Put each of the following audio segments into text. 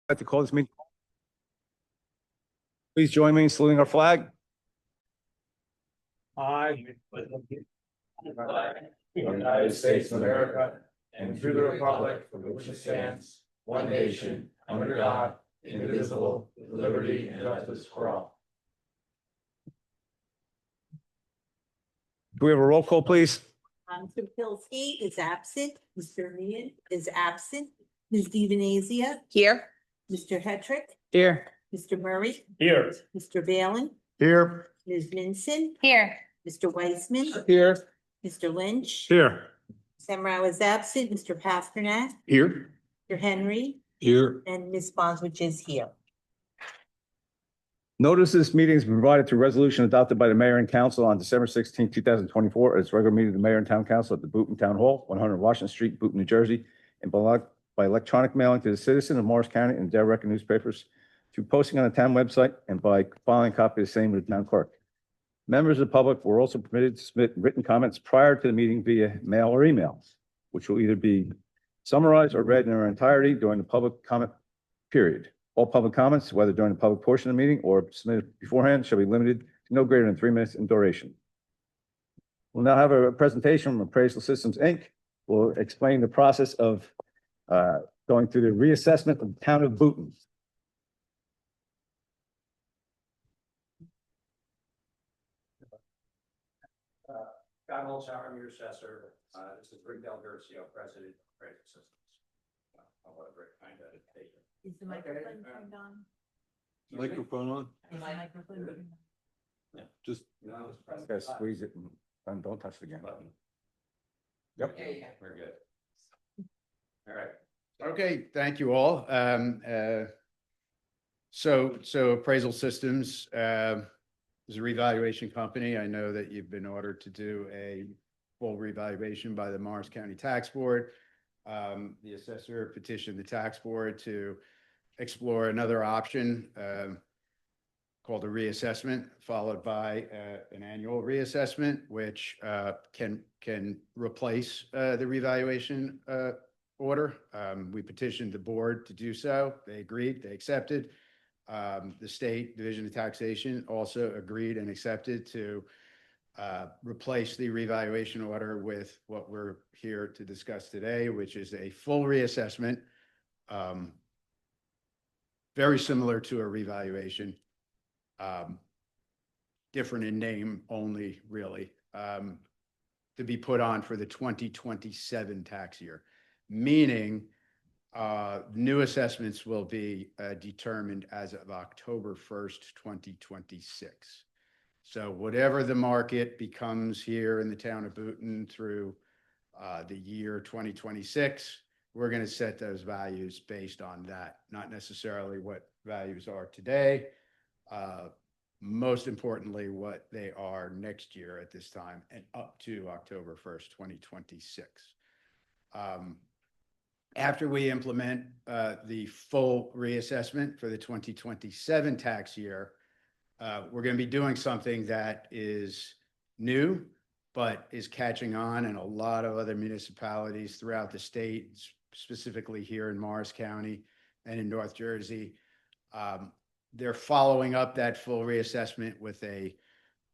I'd like to call this meeting. Please join me in saluting our flag. I, United States of America, and to the republic for which it stands, one nation, under God, indivisible, with liberty and justice for all. Do we have a roll call, please? Mr. Pilsky is absent. Mr. Meehan is absent. Ms. DiVenezia. Here. Mr. Hetrick. Here. Mr. Murray. Here. Mr. Valen. Here. Ms. Minson. Here. Mr. Weissman. Here. Mr. Lynch. Here. Semrau is absent. Mr. Pasternak. Here. Mr. Henry. Here. And Ms. Bondswich is here. Notice this meeting is provided through resolution adopted by the mayor and council on December 16, 2024, at its regular meeting of the mayor and town council at the Boonton Town Hall, 100 Washington Street, Boonton, New Jersey, and by electronic mailing to the citizens of Morris County and Delaware Record newspapers, through posting on the town website, and by filing a copy of the same with the town clerk. Members of the public were also permitted to submit written comments prior to the meeting via mail or email, which will either be summarized or read in their entirety during the public comment period. All public comments, whether during the public portion of the meeting or submitted beforehand, shall be limited to no greater than 3 minutes in duration. We'll now have a presentation from Appraisal Systems, Inc. We'll explain the process of going through the reassessment of the town of Boonton. Scott Holzhauer, I'm your assessor. This is Rick Del Garcia, president of Appraisal Systems. I want to break kind of take it. Is the microphone turned on? Microphone on? Is the microphone turned on? Yeah. Just gotta squeeze it and don't touch it again. Button. Yep. Yeah, we're good. All right. Okay, thank you all. So Appraisal Systems is a revaluation company. I know that you've been ordered to do a full revaluation by the Morris County Tax Board. The assessor petitioned the tax board to explore another option called a reassessment, followed by an annual reassessment, which can replace the revaluation order. We petitioned the board to do so. They agreed, they accepted. The State Division of Taxation also agreed and accepted to replace the revaluation order with what we're here to discuss today, which is a full reassessment, very similar to a revaluation, different in name only, really, to be put on for the 2027 tax year, meaning new assessments will be determined as of October 1st, 2026. So whatever the market becomes here in the town of Boonton through the year 2026, we're going to set those values based on that, not necessarily what values are today. Most importantly, what they are next year at this time and up to October 1st, 2026. After we implement the full reassessment for the 2027 tax year, we're going to be doing something that is new, but is catching on in a lot of other municipalities throughout the state, specifically here in Morris County and in North Jersey. They're following up that full reassessment with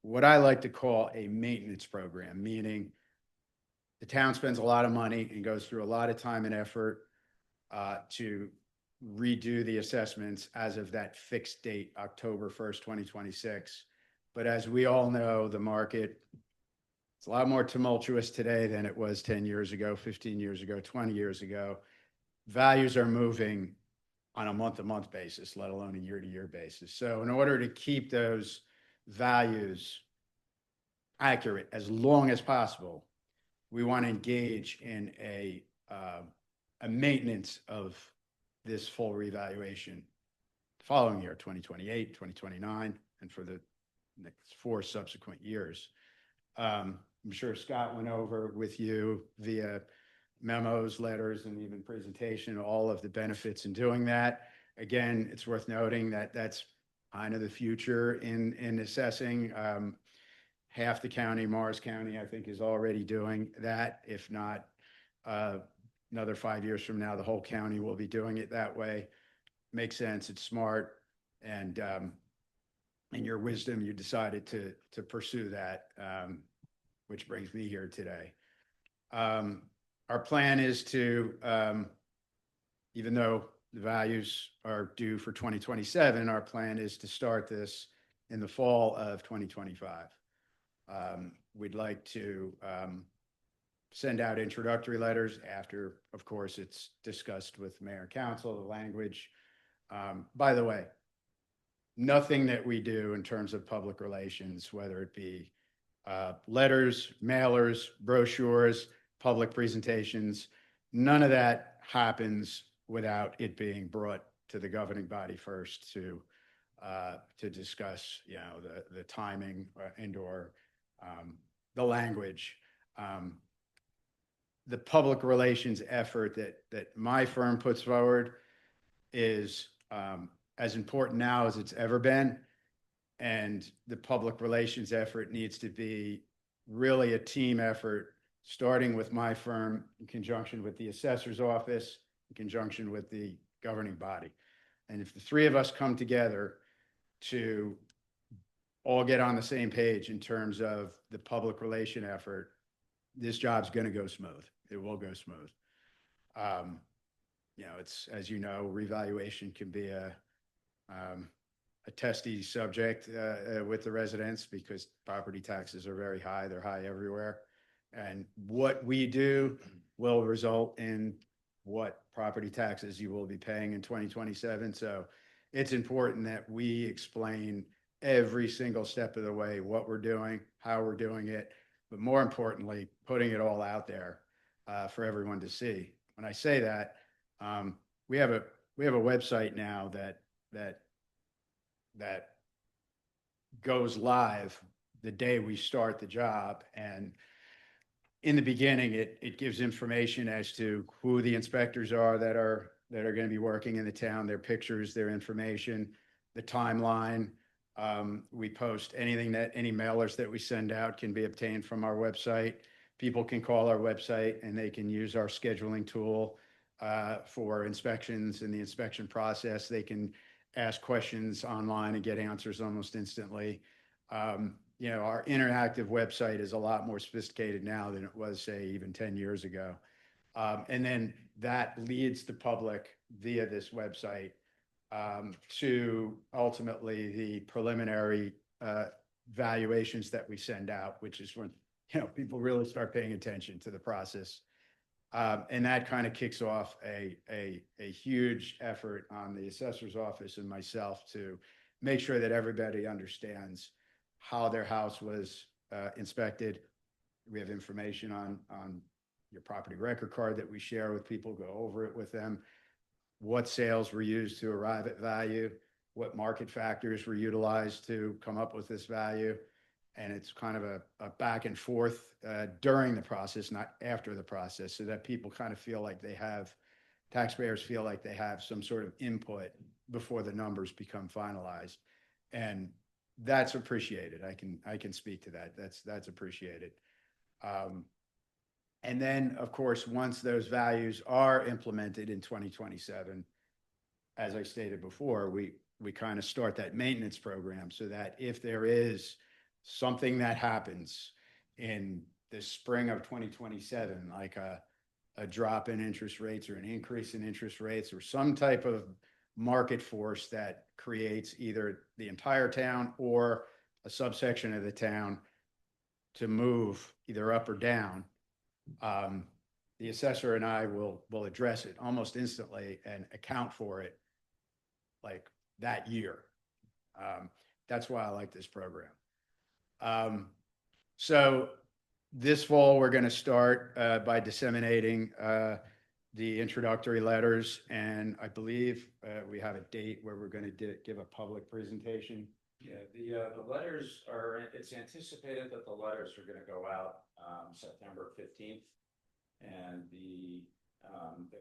what I like to call a maintenance program, meaning the town spends a lot of money and goes through a lot of time and effort to redo the assessments as of that fixed date, October 1st, 2026. But as we all know, the market, it's a lot more tumultuous today than it was 10 years ago, 15 years ago, 20 years ago. Values are moving on a month-to-month basis, let alone a year-to-year basis. So in order to keep those values accurate as long as possible, we want to engage in a maintenance of this full revaluation the following year, 2028, 2029, and for the next 4 subsequent years. I'm sure Scott went over with you via memos, letters, and even presentation, all of the benefits in doing that. Again, it's worth noting that that's kind of the future in assessing. Half the county, Morris County, I think, is already doing that. If not, another 5 years from now, the whole county will be doing it that way. makes sense, it's smart, and in your wisdom, you decided to pursue that, which brings me here today. Our plan is to, even though the values are due for 2027, our plan is to start this in the fall of 2025. We'd like to send out introductory letters after, of course, it's discussed with mayor and council, the language. By the way, nothing that we do in terms of public relations, whether it be letters, mailers, brochures, public presentations, none of that happens without it being brought to the governing body first to discuss, the timing and/or the language. The public relations effort that my firm puts forward is as important now as it's ever been. And the public relations effort needs to be really a team effort, starting with my firm in conjunction with the assessor's office, in conjunction with the governing body. And if the three of us come together to all get on the same page in terms of the public relation effort, this job's going to go smooth. It will go smooth. It's, as you know, revaluation can be a testy subject with the residents because property taxes are very high. They're high everywhere. And what we do will result in what property taxes you will be paying in 2027. So it's important that we explain every single step of the way what we're doing, how we're doing it, but more importantly, putting it all out there for everyone to see. When I say that, we have a website now that goes live the day we start the job. And in the beginning, it gives information as to who the inspectors are that are going to be working in the town, their pictures, their information, the timeline. We post any mailers that we send out can be obtained from our website. People can call our website and they can use our scheduling tool for inspections and the inspection process. They can ask questions online and get answers almost instantly. Our interactive website is a lot more sophisticated now than it was, say, even 10 years ago. And then that leads the public via this website to ultimately the preliminary valuations that we send out, which is when people really start paying attention to the process. And that kind of kicks off a huge effort on the assessor's office and myself to make sure that everybody understands how their house was inspected. We have information on your property record card that we share with people, go over it with them, what sales were used to arrive at value, what market factors were utilized to come up with this value. And it's kind of a back and forth during the process, not after the process, so that people kind of feel like taxpayers feel like they have some sort of input before the numbers become finalized. And that's appreciated. I can speak to that. That's appreciated. And then, of course, once those values are implemented in 2027, as I stated before, we kind of start that maintenance program so that if there is something that happens in the spring of 2027, like a drop in interest rates or an increase in interest rates or some type of market force that creates either the entire town or a subsection of the town to move either up or down, the assessor and I will address it almost instantly and account for it like that year. That's why I like this program. So this fall, we're going to start by disseminating the introductory letters, and I believe we have a date where we're going to give a public presentation. Yeah, the letters it's anticipated that the letters are going to go out September 15th, and the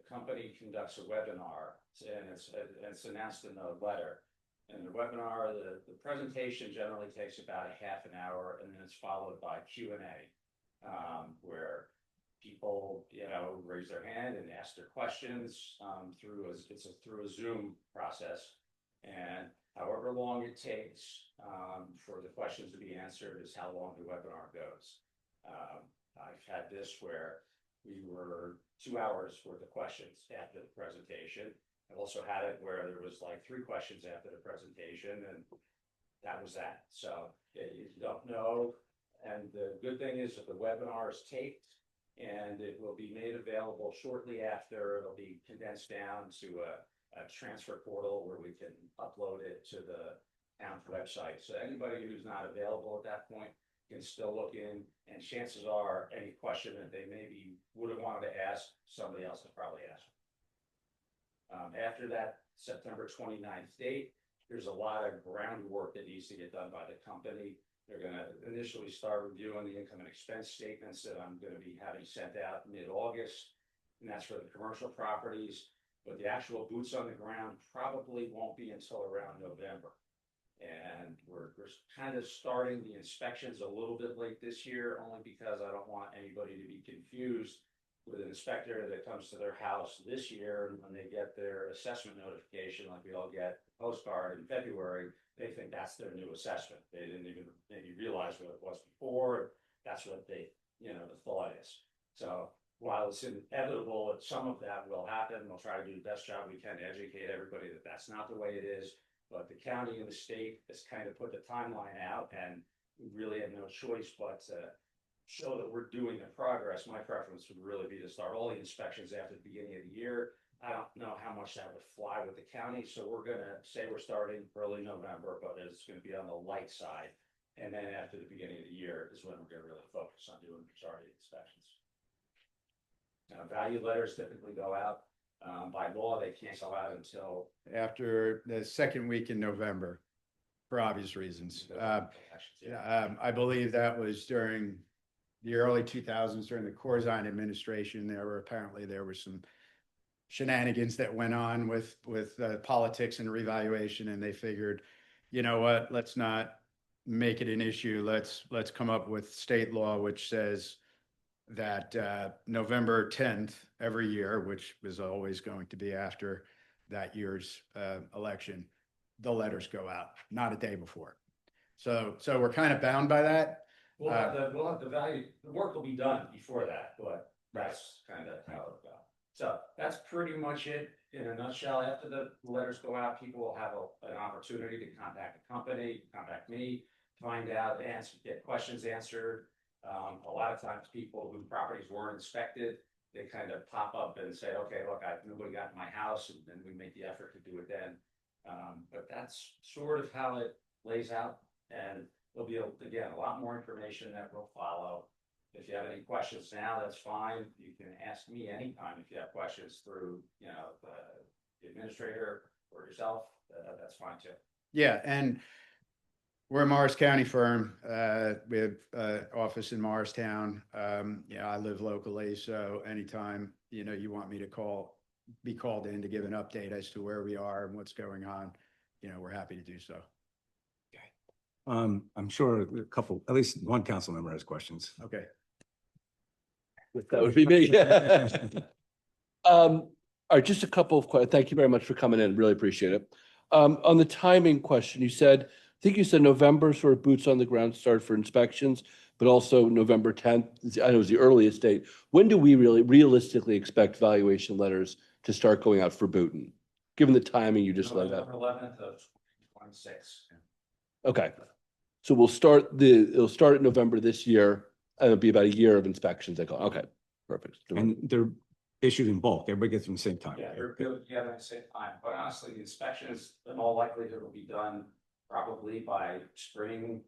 company conducts a webinar, and it's announced in the letter. And the webinar, the presentation generally takes about a half an hour, and then it's followed by Q&A, where people people, raise their hand and ask their questions, through a Zoom process. And however long it takes, for the questions to be answered is how long the webinar goes. I've had this where we were 2 hours worth of questions after the presentation. I've also had it where there was like 3 questions after the presentation, and that was that. So you don't know. And the good thing is that the webinar is taped and it will be made available shortly after. It'll be condensed down to a transfer portal where we can upload it to the town's website. So anybody who's not available at that point can still look in, and chances are any question that they maybe would have wanted to ask, somebody else has probably asked. After that September 29th date, there's a lot of groundwork that needs to get done by the company. They're going to initially start reviewing the income and expense statements that I'm going to be having sent out mid-August, and that's for the commercial properties. But the actual boots on the ground probably won't be until around November. And we're kind of starting the inspections a little bit late this year, only because I don't want anybody to be confused with an inspector that comes to their house this year, and when they get their assessment notification, like we all get a postcard in February, they think that's their new assessment. They didn't even maybe realize what it was before. That's what they, the thought is. So while it's inevitable that some of that will happen, we'll try to do the best job we can to educate everybody that that's not the way it is. But the county and the state has kind of put the timeline out, and we really have no choice but to show that we're doing the progress. My preference would really be to start all the inspections after the beginning of the year. I don't know how much that would fly with the county, so we're going to say we're starting early November, but it's going to be on the light side. And then after the beginning of the year is when we're going to really focus on doing the majority of inspections. Value letters typically go out. By law, they can't go out until After the second week in November, for obvious reasons. I believe that was during the early 2000s, during the Corzine administration. There were some shenanigans that went on with politics and revaluation, and they figured, you know what, let's not make it an issue. Let's come up with state law, which says that November 10th every year, which was always going to be after that year's election, the letters go out, not a day before. So we're kind of bound by that. We'll have the value, the work will be done before that, but that's kind of how it'll go. So that's pretty much it in a nutshell. After the letters go out, people will have an opportunity to contact the company, contact me, find out, get questions answered. A lot of times people whose properties weren't inspected, they kind of pop up and say, okay, look, nobody got in my house, and then we make the effort to do it then. But that's sort of how it lays out, and there'll be, again, a lot more information that will follow. If you have any questions now, that's fine. You can ask me anytime if you have questions through, the administrator or yourself. That's fine too. Yeah, and we're a Morris County firm. We have office in Morristown. I live locally, so anytime you want me to be called in to give an update as to where we are and what's going on, we're happy to do so. I'm sure at least one council member has questions. Okay. That would be me. All right, just a couple of questions. Thank you very much for coming in. Really appreciate it. On the timing question, I think you said November sort of boots on the ground start for inspections, but also November 10th. I know it was the earliest date. When do we really realistically expect valuation letters to start going out for Booton, given the timing you just laid out? November 11th of 2026. Okay. So it'll start in November this year, and it'll be about a year of inspections. Okay, perfect. And they're issued in bulk. Everybody gets them at the same time. Yeah, they're put together at the same time. But honestly, the inspections, in all likelihood, will be done probably by spring,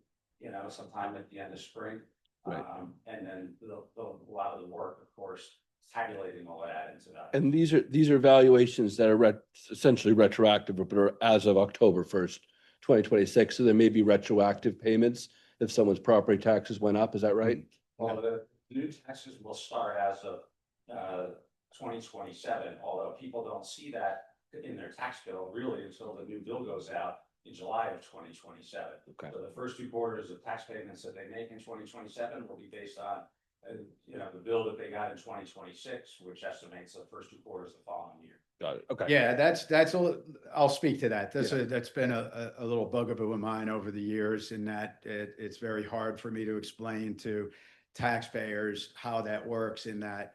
sometime at the end of spring. Right. And then a lot of the work, of course, tabulating all that into that. And these are valuations that are essentially retroactive, but are as of October 1st, 2026. So there may be retroactive payments if someone's property taxes went up. Is that right? Well, the new taxes will start as of 2027, although people don't see that in their tax bill really until the new bill goes out in July of 2027. Okay. So the first 2 quarters of tax payments that they make in 2027 will be based on you know, the bill that they got in 2026, which estimates the first 2 quarters of the following year. Got it. Okay. Yeah, I'll speak to that. That's been a little bugaboo of mine over the years in that it's very hard for me to explain to taxpayers how that works in that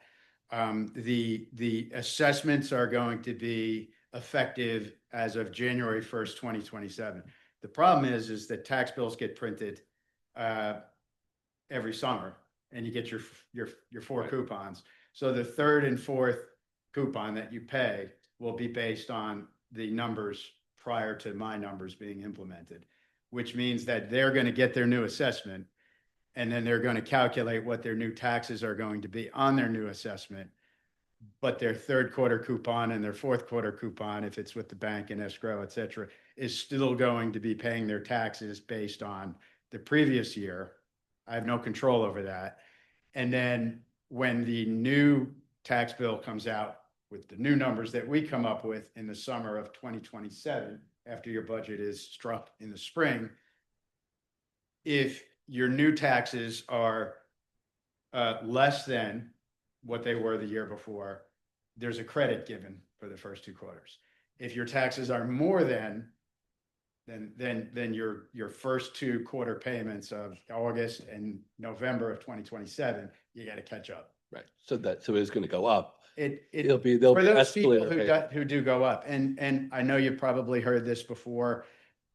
the assessments are going to be effective as of January 1st, 2027. The problem is that tax bills get printed every summer and you get your 4 coupons. So the 3rd and 4th coupon that you pay will be based on the numbers prior to my numbers being implemented, which means that they're going to get their new assessment and then they're going to calculate what their new taxes are going to be on their new assessment. But their 3rd quarter coupon and their 4th quarter coupon, if it's with the bank and escrow, et cetera, is still going to be paying their taxes based on the previous year. I have no control over that. And then when the new tax bill comes out with the new numbers that we come up with in the summer of 2027, after your budget is struck in the spring, if your new taxes are less than what they were the year before, there's a credit given for the first 2 quarters. If your taxes are more than your first 2 quarter payments of August and November of 2027, you got to catch up. Right. So it's going to go up. They'll be for those people escalator who do go up. And I know you've probably heard this before.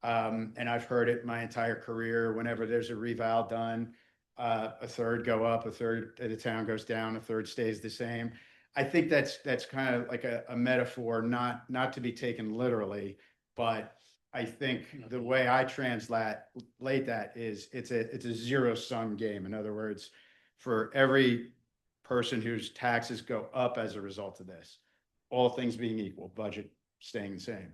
And I've heard it my entire career. Whenever there's a reval done, a third go up, a third of the town goes down, a third stays the same. I think that's kind of like a metaphor, not to be taken literally, but I think the way I translate that is it's a zero-sum game. In other words, for every person whose taxes go up as a result of this, all things being equal, budget staying the same,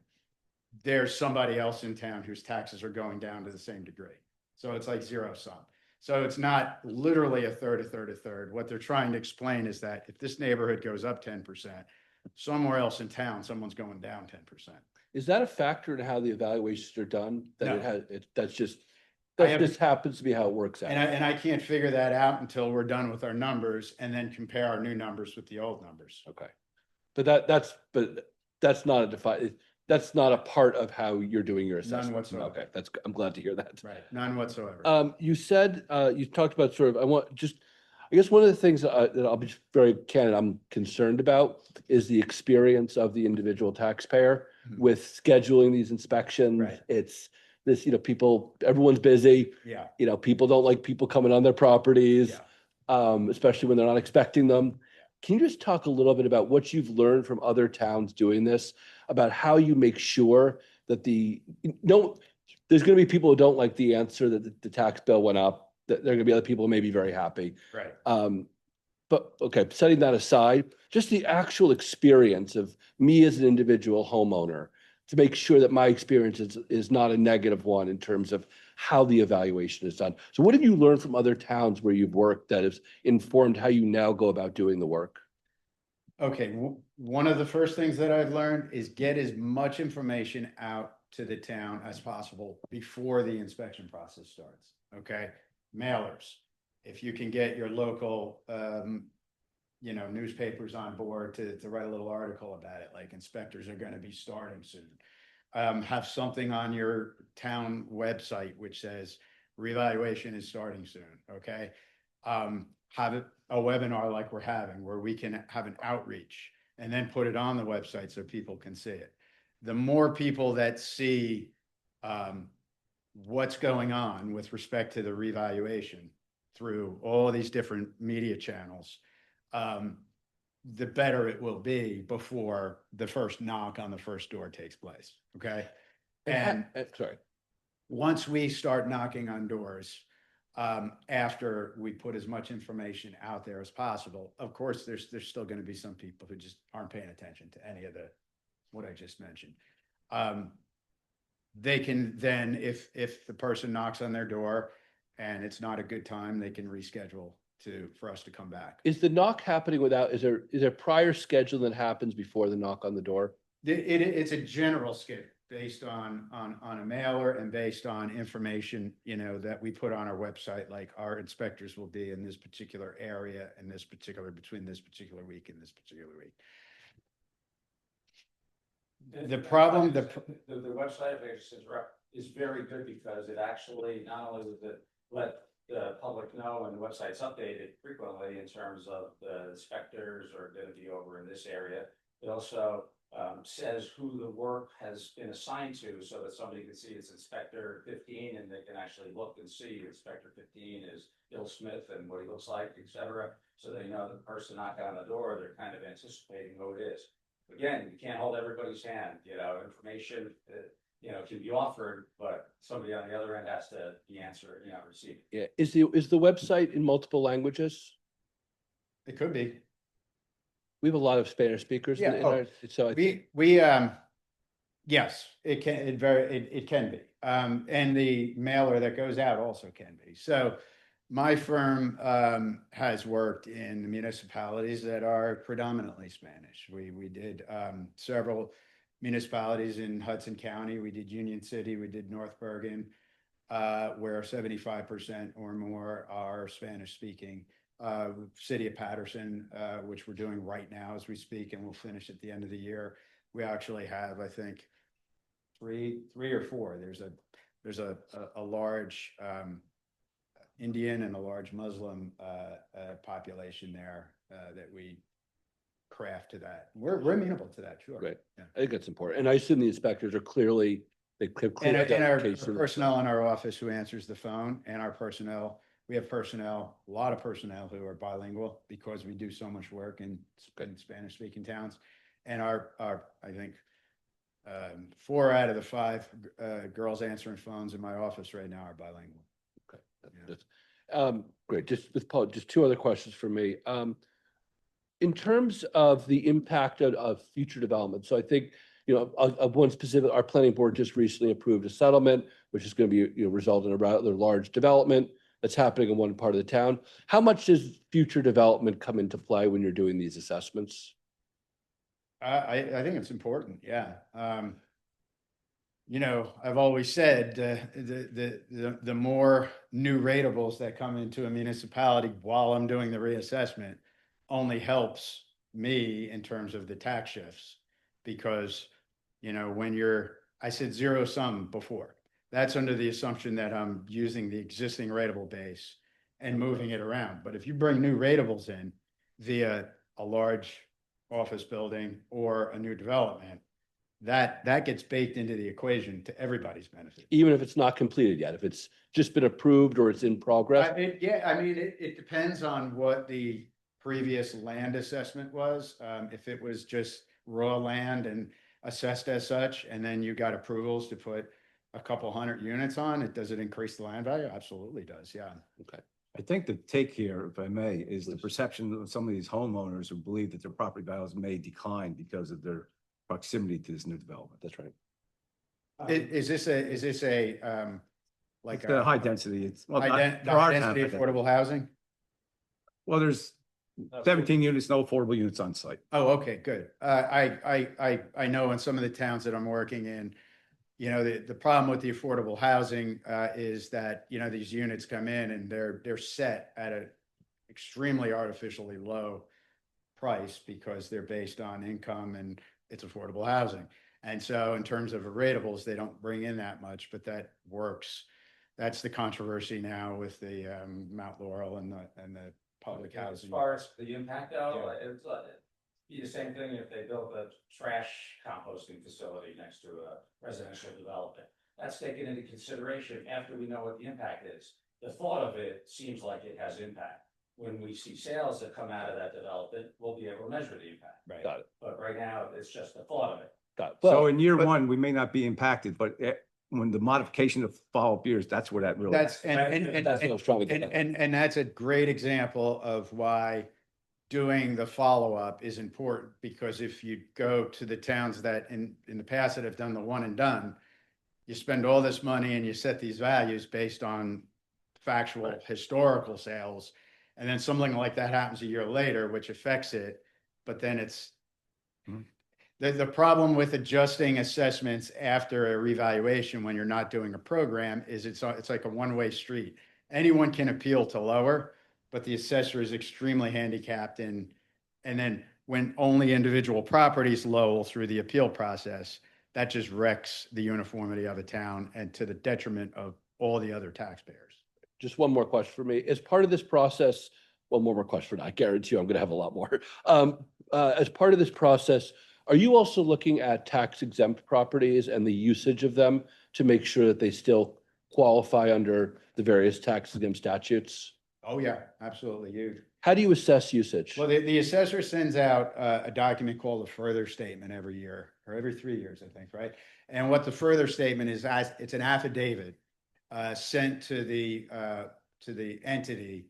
there's somebody else in town whose taxes are going down to the same degree. So it's like zero sum. So it's not literally a third. What they're trying to explain is that if this neighborhood goes up 10%, somewhere else in town, someone's going down 10%. Is that a factor in how the evaluations are done? That No. That's just, that just happens to be how it works out. And I can't figure that out until we're done with our numbers and then compare our new numbers with the old numbers. Okay. But that's not that's not a part of how you're doing your assessment. None whatsoever. Okay. I'm glad to hear that. Right. None whatsoever. You said, you talked about I guess one of the things that I'll be very candid, I'm concerned about is the experience of the individual taxpayer with scheduling these inspections. Right. It's this, everyone's busy. Yeah. People don't like people coming on their properties, especially when they're not expecting them. Can you just talk a little bit about what you've learned from other towns doing this, about how you make sure that there's going to be people who don't like the answer that the tax bill went up, that there are going to be other people who may be very happy. Right. But okay, setting that aside, just the actual experience of me as an individual homeowner to make sure that my experience is not a negative one in terms of how the evaluation is done. So what have you learned from other towns where you've worked that has informed how you now go about doing the work? Okay, one of the first things that I've learned is get as much information out to the town as possible before the inspection process starts. Okay, mailers. If you can get your local, newspapers on board to write a little article about it, like inspectors are going to be starting soon. Have something on your town website which says reevaluation is starting soon. Okay, have a webinar like we're having where we can have an outreach and then put it on the website so people can see it. The more people that see what's going on with respect to the reevaluation through all these different media channels, the better it will be before the first knock on the first door takes place. Okay. And sorry. Once we start knocking on doors, after we put as much information out there as possible, of course, there's still going to be some people who just aren't paying attention to any of what I just mentioned. They can then, if the person knocks on their door and it's not a good time, they can reschedule for us to come back. Is the knock happening is there prior schedule that happens before the knock on the door? It's a general schedule. based on a mailer and based on information, you know, that we put on our website, like our inspectors will be in this particular area and this particular, between this particular week and this particular week. The problem, The website, if I just interrupt, is very good because it actually, not only does it let the public know and the website's updated frequently in terms of the inspectors are gonna be over in this area. It also says who the work has been assigned to so that somebody can see it's Inspector 15 and they can actually look and see Inspector 15 is Bill Smith and what he looks like, et cetera. So they know the person knocking on the door, they're kind of anticipating who it is. Again, you can't hold everybody's hand, you know, information, you know, can be offered, but somebody on the other end has to be answered, you know, received. Yeah, is the website in multiple languages? it could be. We have a lot of Spanish speakers Yeah, in oh, our, so I think, yes, it can be. And the mailer that goes out also can be. So my firm has worked in municipalities that are predominantly Spanish. We did several municipalities in Hudson County. We did Union City, we did North Bergen, where 75% or more are Spanish speaking. City of Patterson, which we're doing right now as we speak, and we'll finish at the end of the year. We actually have, I think, three or four. There's a large Indian and a large Muslim population there that we craft to that. We're amenable to that, sure. Great. Yeah. I think that's important. And I assume the inspectors are clearly, they have clear And our identification. personnel in our office who answers the phone, and our personnel, we have personnel, a lot of personnel who are bilingual because we do so much work in Spanish speaking towns. And our, I think, 4 out of the 5 girls answering phones in my office right now are bilingual. Okay. Yeah. Great. Just with Paul, just 2 other questions for me. In terms of the impact of future development, so I think, you know, of one specific, our planning board just recently approved a settlement, which is going to be, you know, result in a rather large development that's happening in one part of the town. How much does future development come into play when you're doing these assessments? I think it's important, yeah. You know, I've always said the more new ratables that come into a municipality while I'm doing the reassessment only helps me in terms of the tax shifts. Because, you know, when I said zero sum before, that's under the assumption that I'm using the existing ratable base and moving it around. But if you bring new ratables in via a large office building or a new development, that gets baked into the equation to everybody's benefit. Even if it's not completed yet, if it's just been approved or it's in progress? It depends on what the previous land assessment was. If it was just raw land and assessed as such, and then you got approvals to put a couple hundred units on, does it increase the land value? Absolutely does, yeah. Okay. I think the take here, if I may, is the perception of some of these homeowners who believe that their property values may decline because of their proximity to this new development. That's right. Is this a like It's the high density, it's, well, high there are density towns- affordable housing? Well, there's 17 units, no affordable units on site. Oh, okay, good. I know in some of the towns that I'm working in, you know, the problem with the affordable housing is that, you know, these units come in and they're set at an extremely artificially low price because they're based on income and it's affordable housing. And so in terms of ratables, they don't bring in that much, but that works. That's the controversy now with the Mount Laurel and the public As housing. far as the impact though, it's be the same thing if they built a trash composting facility next to a residential development. That's taken into consideration after we know what the impact is. The thought of it seems like it has impact. When we see sales that come out of that development, we'll be able to measure the impact. Right. Got it. But right now, it's just the thought of it. Got it. So Well, in year 1, we may not be impacted, but when the modification of follow-up years, that's where that really. That's that's what I was trying to get at. and that's a great example of why doing the follow-up is important, because if you go to the towns that in the past that have done the one and done, you spend all this money and you set these values based on factual historical sales. And then something like that happens a year later, which affects it, but then The problem with adjusting assessments after a revaluation when you're not doing a program is it's like a one-way street. Anyone can appeal to lower, but the assessor is extremely handicapped and then when only individual properties lower through the appeal process, that just wrecks the uniformity of a town and to the detriment of all the other taxpayers. Just one more question for me. As part of this process, one more question. I guarantee you I'm going to have a lot more. As part of this process, are you also looking at tax exempt properties and the usage of them to make sure that they still qualify under the various tax exempt statutes? Oh, yeah, absolutely huge. How do you assess usage? Well, the assessor sends out a document called a further statement every year or every 3 years, I think, right? And what the further statement is, it's an affidavit sent to the entity,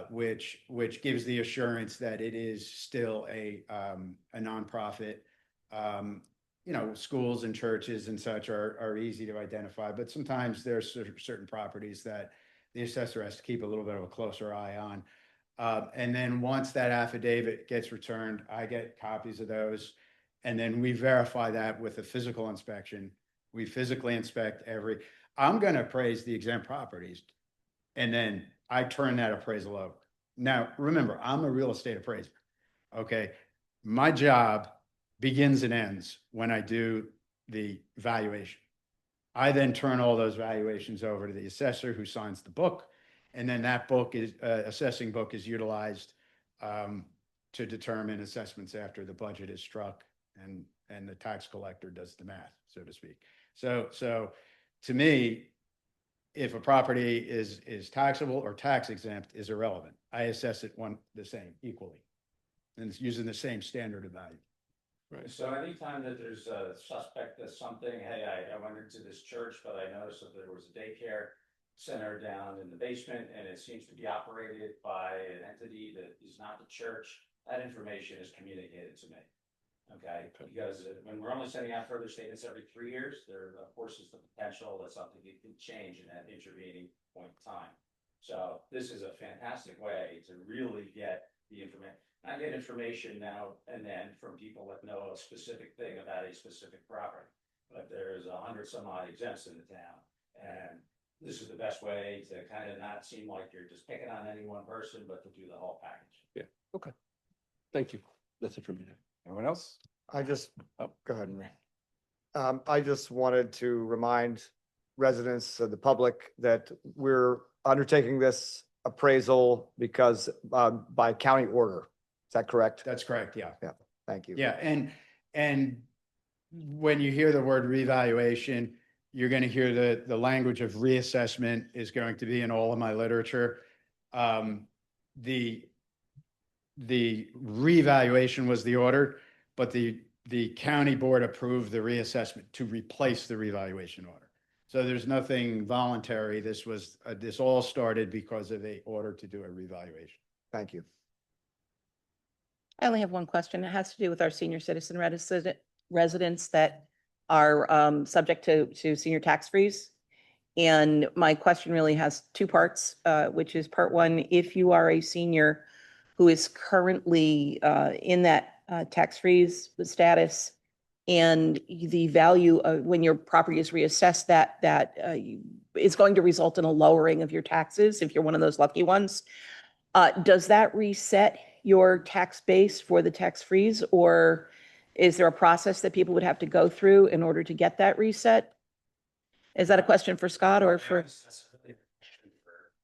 which gives the assurance that it is still a nonprofit. You know, schools and churches and such are easy to identify, but sometimes there's certain properties that the assessor has to keep a little bit of a closer eye on. And then once that affidavit gets returned, I get copies of those. And then we verify that with a physical inspection. We physically inspect I'm going to appraise the exempt properties. And then I turn that appraisal over. Now, remember, I'm a real estate appraiser. Okay. My job begins and ends when I do the valuation. I then turn all those valuations over to the assessor who signs the book. And then that book is assessing book is utilized to determine assessments after the budget is struck and the tax collector does the math, so to speak. So to me, if a property is taxable or tax exempt is irrelevant. I assess it the same equally, and it's using the same standard of value. Right. So anytime that there's a suspect of something, hey, I went into this church, but I noticed that there was a daycare center down in the basement and it seems to be operated by an entity that is not the church, that information is communicated to me. Okay, because when we're only sending out further statements every 3 years, there of course is the potential that something can change in that intervening point in time. So this is a fantastic way to really get the information. I get information now and then from people that know a specific thing about a specific property, but there's 100 some odd exempts in the town. And this is the best way to kind of not seem like you're just picking on any one person, but to do the whole package. Yeah. Okay. Thank you. That's it for me. Anyone else? Go ahead, Ray. I just wanted to remind residents of the public that we're undertaking this appraisal because by county order. Is that correct? That's correct. Yeah. Thank you. Yeah. And when you hear the word revaluation, you're going to hear the language of reassessment is going to be in all of my literature. The revaluation was the order, but the county board approved the reassessment to replace the revaluation order. So there's nothing voluntary. This all started because of a order to do a revaluation. Thank you. I only have one question. It has to do with our senior citizen residents that are subject to senior tax freeze. And my question really has two parts, which is part one, if you are a senior who is currently in that tax freeze status and the value of when your property is reassessed, that is going to result in a lowering of your taxes if you're one of those lucky ones. Does that reset your tax base for the tax freeze, or is there a process that people would have to go through in order to get that reset? Is that a question for Scott or for? That's really a question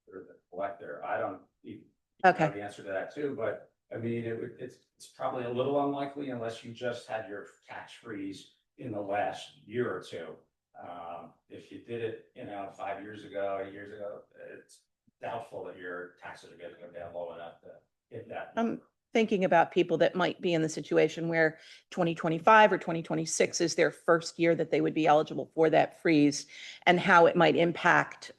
for the collector. I don't even Okay. know the answer to that too, but I mean, it's probably a little unlikely unless you just had your tax freeze in the last year or two. If you did it, 5 years ago, 8 years ago, it's doubtful that your taxes are going to go down low enough to hit that. I'm thinking about people that might be in the situation where 2025 or 2026 is their first year that they would be eligible for that freeze and how it might impact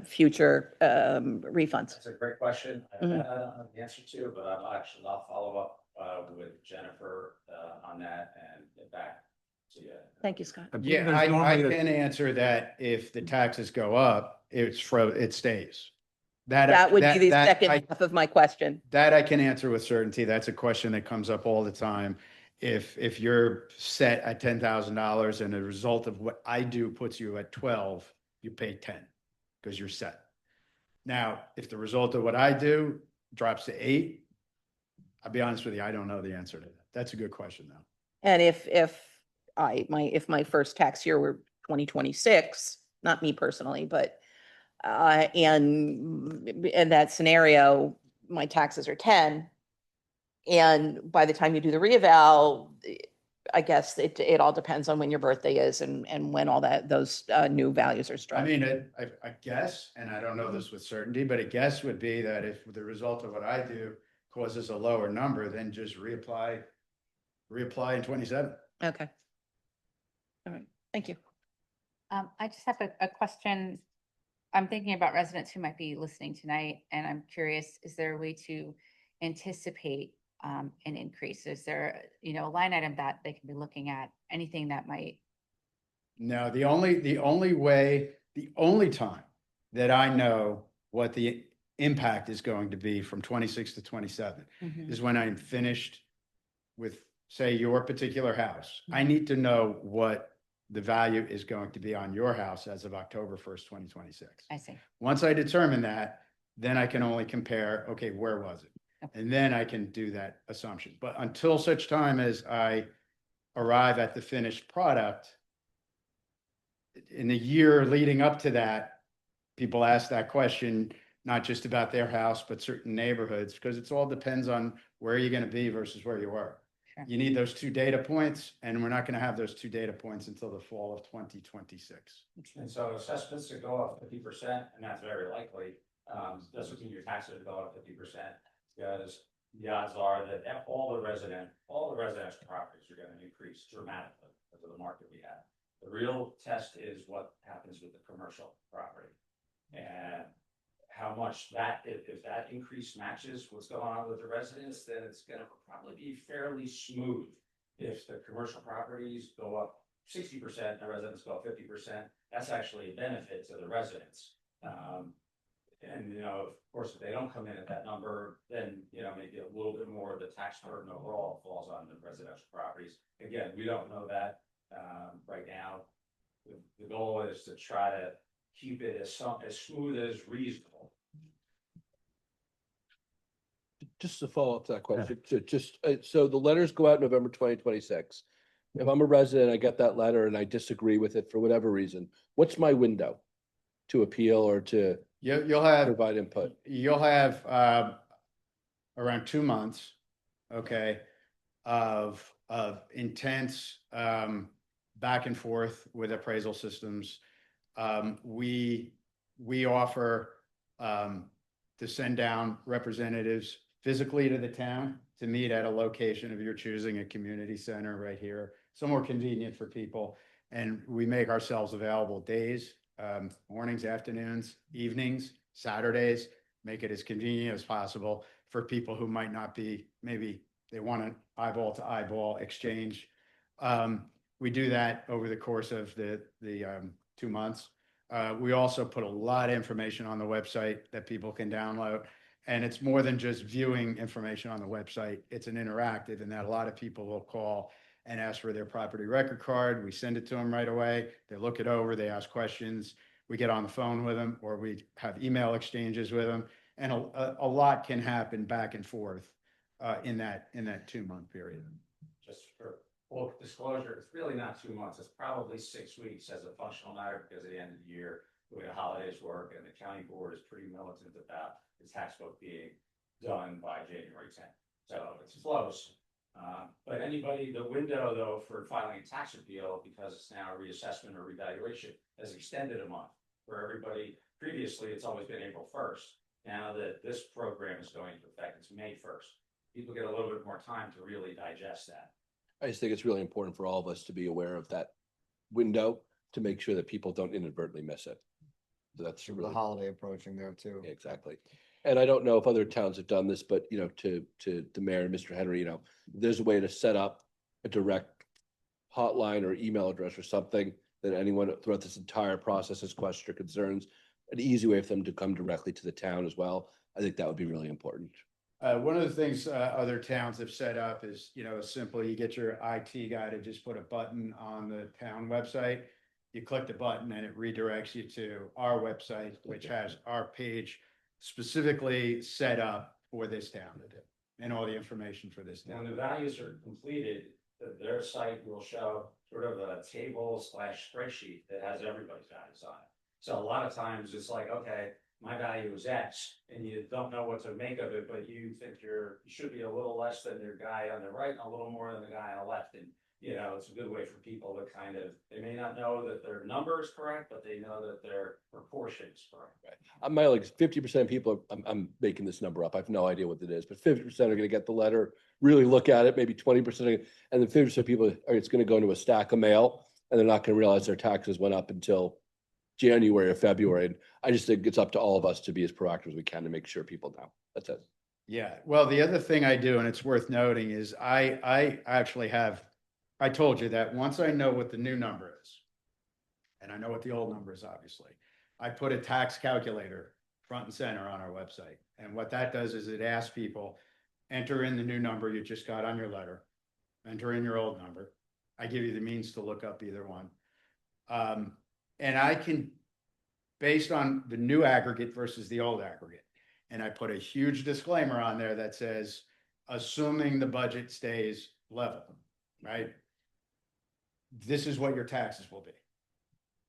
future refunds. That's a great question. I Mhm. don't know the answer to, but I'll follow up with Jennifer on that and get back to you. Thank you, Scott. Yeah, I can answer that. If the taxes go up, it stays. That would be the that second I- half of my question. That I can answer with certainty. That's a question that comes up all the time. if you're set at $10,000 and the result of what I do puts you at 12, you pay 10 because you're set. Now, if the result of what I do drops to 8, I'll be honest with you, I don't know the answer to that. That's a good question though. And if my first tax year were 2026, not me personally, but, and in that scenario, my taxes are 10. And by the time you do the reeval, I guess it all depends on when your birthday is and when all those new values are I struck. mean, I guess, and I don't know this with certainty, but a guess would be that if the result of what I do causes a lower number, then just reapply in 27. Okay. All right, thank you. I just have a question. I'm thinking about residents who might be listening tonight, and I'm curious, is there a way to anticipate an increase? Is there, a line item that they can be looking at, anything that might? No, the only time that I know what the impact is going to be from 26 to 27 is when I'm finished with, say, your particular house. I need to know what the value is going to be on your house as of October 1st, 2026. I see. Once I determine that, then I can only compare, okay, where was it? Okay. And then I can do that assumption. But until such time as I arrive at the finished product, in the year leading up to that, people ask that question, not just about their house, but certain neighborhoods, because it all depends on where you're going to be versus where you were. Sure. You need those 2 data points, and we're not going to have those 2 data points until the fall of 2026. And so assessments to go up 50%, and that's very likely, doesn't mean your taxes will go up 50%, because the odds are that all the residential properties are gonna increase dramatically because of the market we have. The real test is what happens with the commercial property. And how much if that increase matches what's going on with the residents, then it's gonna probably be fairly smooth. If the commercial properties go up 60%, the residents go up 50%, that's actually a benefit to the residents. And, of course, if they don't come in at that number, then, maybe a little bit more of the tax burden overall falls on the residential properties. Again, we don't know that right now. The goal is to try to keep it as smooth as reasonable. Just to follow up to that question, so the letters go out November 2026. If I'm a resident, I get that letter and I disagree with it for whatever reason, what's my window to appeal or to You'll have provide input? You'll have around 2 months, okay, of intense back and forth with appraisal systems. We offer to send down representatives physically to the town to meet at a location of your choosing, a community center right here, somewhere convenient for people. And we make ourselves available days, mornings, afternoons, evenings, Saturdays, make it as convenient as possible for people who might not be, maybe they want an eyeball to eyeball exchange. We do that over the course of the 2 months. We also put a lot of information on the website that people can download. And it's more than just viewing information on the website. It's an interactive in that a lot of people will call and ask for their property record card. We send it to them right away. They look it over, they ask questions. We get on the phone with them, or we have email exchanges with them. And a lot can happen back and forth in that 2-month period. Just for full disclosure, it's really not 2 months. It's probably 6 weeks as a functional matter, because at the end of the year, the way the holidays work, and the county board is pretty militant about the tax book being done by January 10th. So it's close. But the window though for filing a tax appeal, because it's now a reassessment or revaluation, has extended a month. For everybody, previously, it's always been April 1st. Now that this program is going into effect, it's May 1st. People get a little bit more time to really digest that. I just think it's really important for all of us to be aware of that window to make sure that people don't inadvertently miss it. So that's The really holiday approaching there too. exactly. And I don't know if other towns have done this, but to the mayor and Mr. Henry, there's a way to set up a direct hotline or email address or something that anyone throughout this entire process has questions or concerns, an easy way for them to come directly to the town as well. I think that would be really important. One of the things other towns have set up is, simply you get your IT guy to just put a button on the town website. You click the button and it redirects you to our website, which has our page specifically set up for this town to do, and all the information for this When town. the values are completed, their site will show sort of a table / spreadsheet that has everybody's values on it. So a lot of times it's like, okay, my value is X, and you don't know what to make of it, but you think you should be a little less than your guy on the right and a little more than the guy on the left. And, it's a good way for people to kind of, they may not know that their number is correct, but they know that their proportion is correct. My like 50% of people, I'm making this number up. I have no idea what it is, but 50% are going to get the letter, really look at it, maybe 20%, and then 50% of people it's going to go into a stack of mail, and they're not going to realize their taxes went up until January or February. And I just think it's up to all of us to be as proactive as we can to make sure people know. That's it. Yeah, well, the other thing I do, and it's worth noting, is I actually I told you that once I know what the new number is, and I know what the old number is, obviously, I put a tax calculator front and center on our website. And what that does is it asks people, enter in the new number you just got on your letter, enter in your old number. I give you the means to look up either one. And I can, based on the new aggregate versus the old aggregate, and I put a huge disclaimer on there that says, assuming the budget stays level, right? This is what your taxes will be.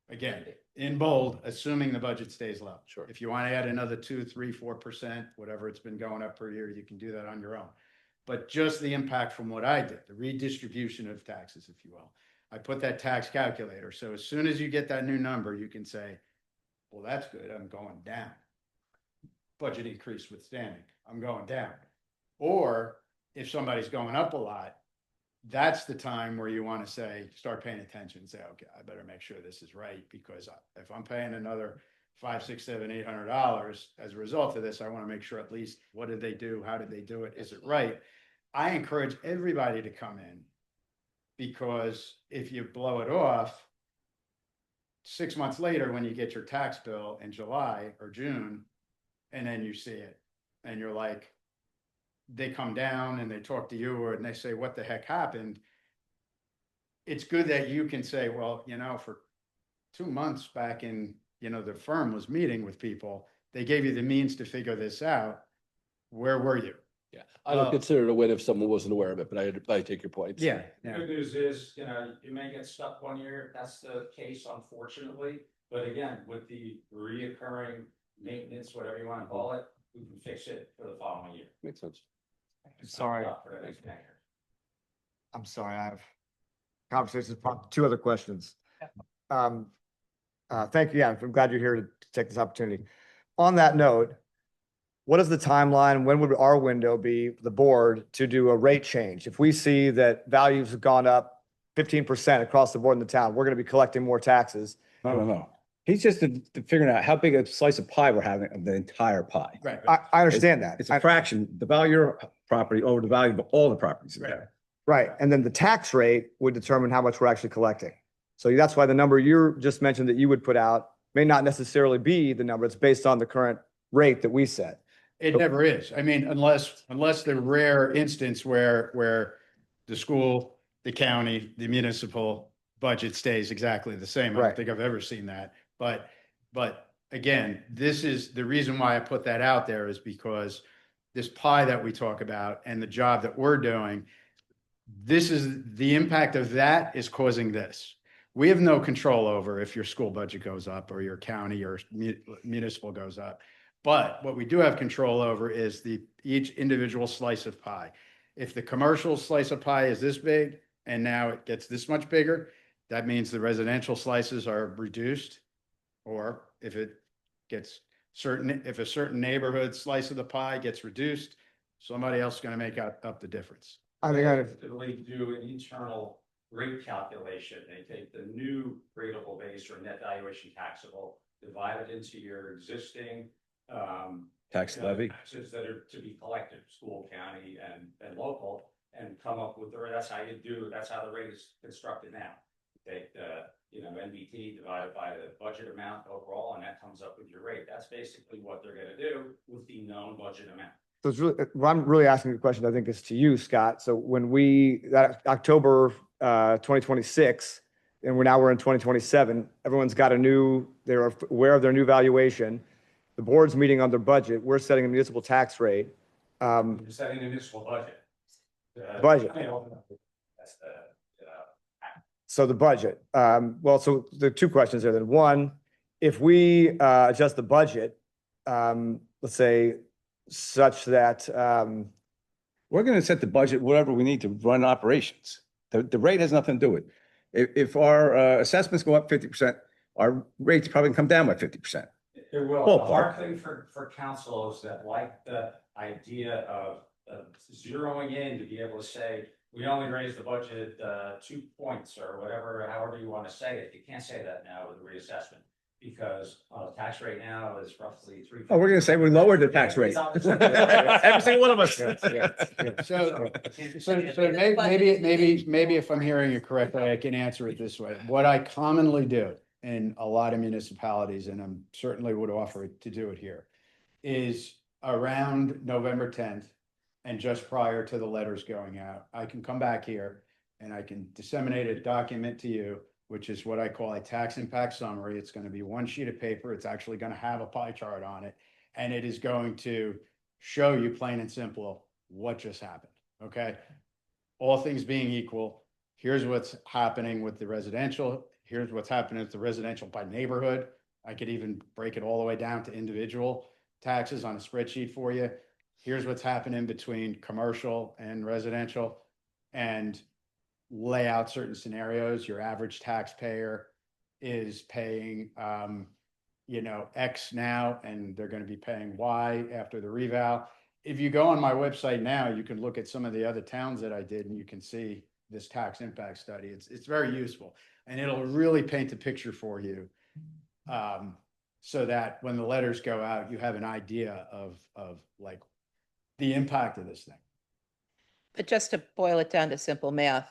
Again, in bold, assuming the budget stays level. Sure. If you want to add another 2, 3, 4%, whatever it's been going up per year, you can do that on your own. But just the impact from what I did, the redistribution of taxes, if you will. I put that tax calculator. So as soon as you get that new number, you can say, well, that's good. I'm going down. Budget increase withstanding, I'm going down. Or if somebody's going up a lot, that's the time where you want to start paying attention and say, okay, I better make sure this is right, because if I'm paying another $500, $600, $700, $800 as a result of this, I want to make sure at least what did they do? How did they do it? Is it right? I encourage everybody to come in, because if you blow it off 6 months later, when you get your tax bill in July or June, and then you see it and you're like, they come down and they talk to you and they say, what the heck happened? It's good that you can say, well, for 2 months back in, the firm was meeting with people, they gave you the means to figure this out. Where were you? Yeah. I don't consider it a win if someone wasn't aware of it, but I take your points. Yeah. Good news is, you may get stuck 1 year. That's the case, unfortunately. But again, with the reoccurring maintenance, whatever you want to call it, we can fix it for the following year. Makes sense. Sorry. For the next year. I'm sorry, I have conversations, 2 other questions. Thank you. Yeah, I'm glad you're here to take this opportunity. On that note, what is the timeline? When would our window be, the board, to do a rate change? If we see that values have gone up 15% across the board in the town, we're going to be collecting more taxes. No. He's just figuring out how big a slice of pie we're having of the entire pie. Right. I understand that. It's a fraction, the value of your property over the value of all the properties in there. Right. And then the tax rate would determine how much we're actually collecting. So that's why the number you just mentioned that you would put out may not necessarily be the number. It's based on the current rate that we set. It never is. I mean, unless the rare instance where the school, the county, the municipal budget stays exactly the same. I Right. don't think I've ever seen that. But again, this is the reason why I put that out there, is because this pie that we talk about and the job that we're doing, this is the impact of that is causing this. We have no control over if your school budget goes up or your county or municipal goes up. But what we do have control over is each individual slice of pie. If the commercial slice of pie is this big and now it gets this much bigger, that means the residential slices are reduced. Or if a certain neighborhood slice of the pie gets reduced, somebody else is going to make up the difference. I think Typically do an internal rate calculation. They take the new rateable base or net valuation taxable, divide it into your existing Tax levy. taxes that are to be collected, school, county, and local, and come up with that's how the rate is constructed now. Take the NBT divided by the budget amount overall, and that comes up with your rate. That's basically what they're going to do with the known budget amount. So it's really, what I'm really asking the question, I think, is to you, Scott. So when that October 2026, and we're in 2027, everyone's got they're aware of their new valuation. The board's meeting on their budget. We're setting a municipal tax rate. We're setting a municipal budget. Budget. That's the, So the budget, well, so the two questions there then. One, if we adjust the budget, let's say such that, We're going to set the budget, whatever we need to run operations. The rate has nothing to do with it. If our assessments go up 50%, our rates probably come down by 50%. It will. Ballpark. The hard thing for councils that like the idea of zeroing in to be able to say, we only raised the budget 2 points or whatever, however you want to say it. You can't say that now with the reassessment because the tax rate now is roughly 3. Oh, we're going to say we lowered the tax rate. Every single one of us. So maybe if I'm hearing you correctly, I can answer it this way. What I commonly do in a lot of municipalities, and I'm certainly would offer to do it here, is around November 10th and just prior to the letters going out, I can come back here and I can disseminate a document to you, which is what I call a tax impact summary. It's going to be one sheet of paper. It's actually going to have a pie chart on it, and it is going to show you plain and simple what just happened. Okay. All things being equal, here's what's happening with the residential. Here's what's happening with the residential by neighborhood. I could even break it all the way down to individual taxes on a spreadsheet for you. Here's what's happening between commercial and residential, and lay out certain scenarios. Your average taxpayer is paying, X now, and they're going to be paying Y after the reval. If you go on my website now, you can look at some of the other towns that I did, and you can see this tax impact study. It's very useful, and it'll really paint a picture for you, so that when the letters go out, you have an idea of like the impact of this thing. But just to boil it down to simple math,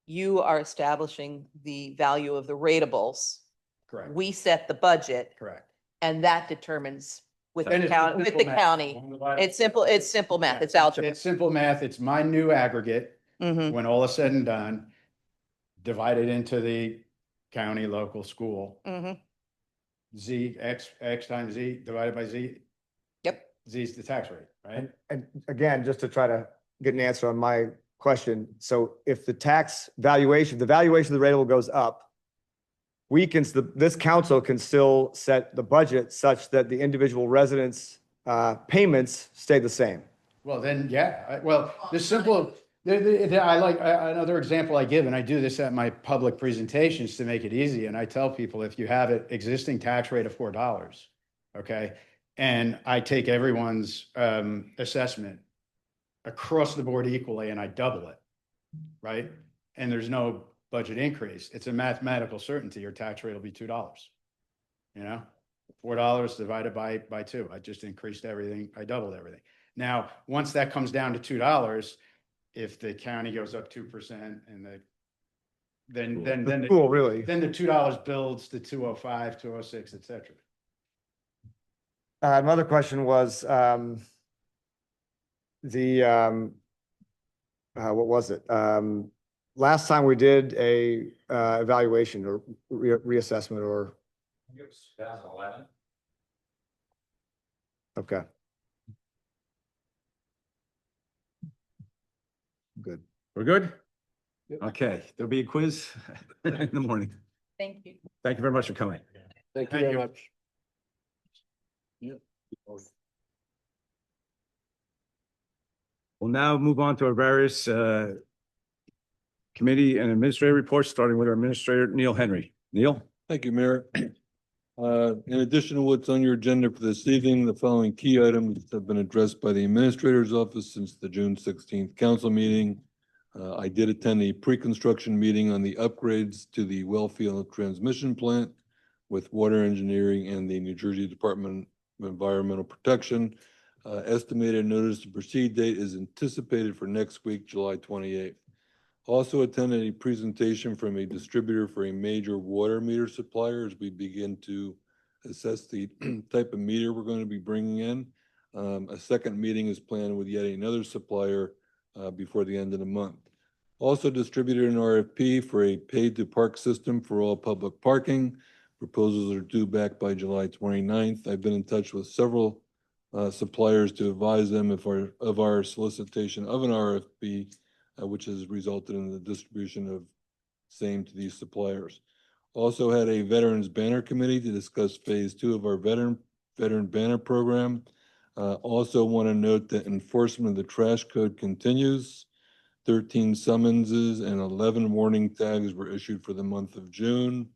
you are establishing the value of the ratables. Correct. We set the budget, Correct. and that determines with And the it's county, with simple the math. county. It's simple math. It's algebra. It's simple math. It's my new aggregate. Mhm. When all is said and done, divided into the county, local, school, Mhm. Z, X times Z divided by Z. Yep. Z is the tax rate, right? and again, just to try to get an answer on my question. So if the valuation of the rateable goes up, this council can still set the budget such that the individual residents' payments stay the same. Well, then, yeah, the simple, I like, another example I give, and I do this at my public presentations to make it easy. And I tell people, if you have an existing tax rate of $4, okay, and I take everyone's assessment across the board equally and I double it, right? And there's no budget increase. It's a mathematical certainty. Your tax rate will be $2. $4 divided by 2. I just increased everything. I doubled everything. Now, once that comes down to $2, if the county goes up 2% and then Cool, really. then the $2 builds to 205, 206, et cetera. Another question was, what was it? Last time we did a evaluation or reassessment or, I think it was 2011. okay. Good. We're good? Okay, there'll be a quiz in the morning. Thank you. Thank you very much for coming. Thank you Thank very you. much. We'll now move on to our various committee and administrative reports, starting with our administrator, Neil Henry. Neil? Thank you, Mayor. In addition to what's on your agenda for this evening, the following key items have been addressed by the Administrator's Office since the June 16th council meeting. I did attend a pre-construction meeting on the upgrades to the Wellfield transmission plant with Water Engineering and the New Jersey Department of Environmental Protection. Estimated notice to proceed date is anticipated for next week, July 28th. Also attended a presentation from a distributor for a major water meter supplier as we begin to assess the type of meter we're going to be bringing in. A second meeting is planned with yet another supplier before the end of the month. Also distributed an RFP for a paid-to-park system for all public parking. Proposals are due back by July 29th. I've been in touch with several suppliers to advise them of our solicitation of an RFP, which has resulted in the distribution of same to these suppliers. Also had a Veterans Banner Committee to discuss phase 2 of our veteran banner program. Also want to note that enforcement of the trash code continues. 13 summonses and 11 warning tags were issued for the month of June.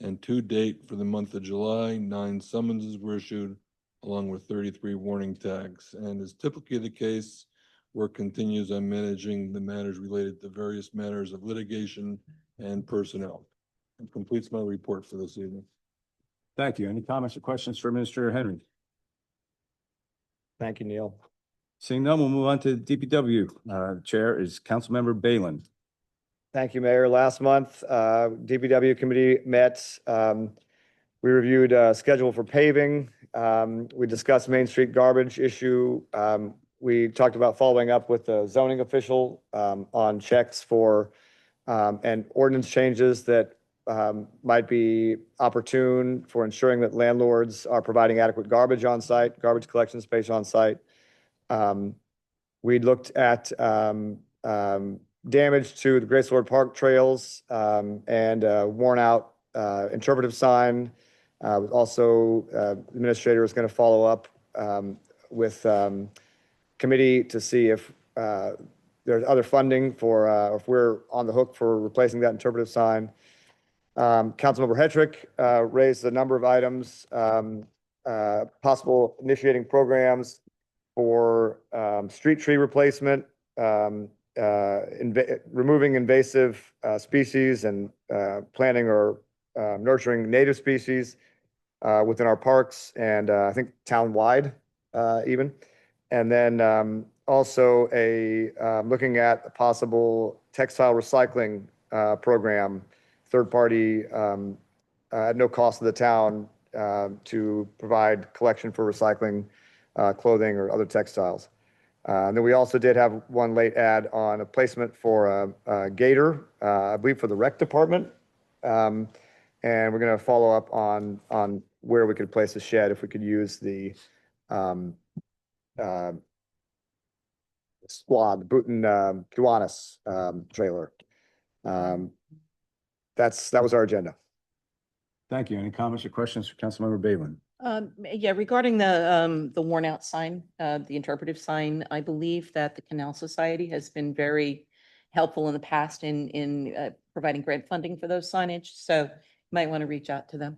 And to date, for the month of July, 9 summonses were issued, along with 33 warning tags. And as typically the case, work continues on managing the matters related to various matters of litigation and personnel. It completes my report for this evening. Thank you. Any comments or questions for Administrator Henry? Thank you, Neil. Seeing none, we'll move on to DPW. Chair is Councilmember Balin. Thank you, Mayor. Last month, DPW committee met. We reviewed schedule for paving. We discussed Main Street garbage issue. We talked about following up with the zoning official on checks for and ordinance changes that might be opportune for ensuring that landlords are providing adequate garbage on site, garbage collection space on site. We looked at damage to the Grace Lord Park trails and worn out interpretive sign. Also, administrator is going to follow up with committee to see if there's other funding for, or if we're on the hook for replacing that interpretive sign. Councilmember Hetrick raised a number of items, possible initiating programs for street tree replacement, removing invasive species and planting or nurturing native species within our parks and I think town-wide even. And then also looking at a possible textile recycling program, third party at no cost to the town to provide collection for recycling clothing or other textiles. And then we also did have one late ad on a placement for a gator, I believe for the rec department. And we're going to follow up on where we could place a shed if we could use the squad, Booton Kiwanis trailer. That was our agenda. Thank you. Any comments or questions for Councilmember Balin? Yeah, regarding the worn out sign, the interpretive sign, I believe that the Canal Society has been very helpful in the past in providing grant funding for those signage. So you might want to reach out to them.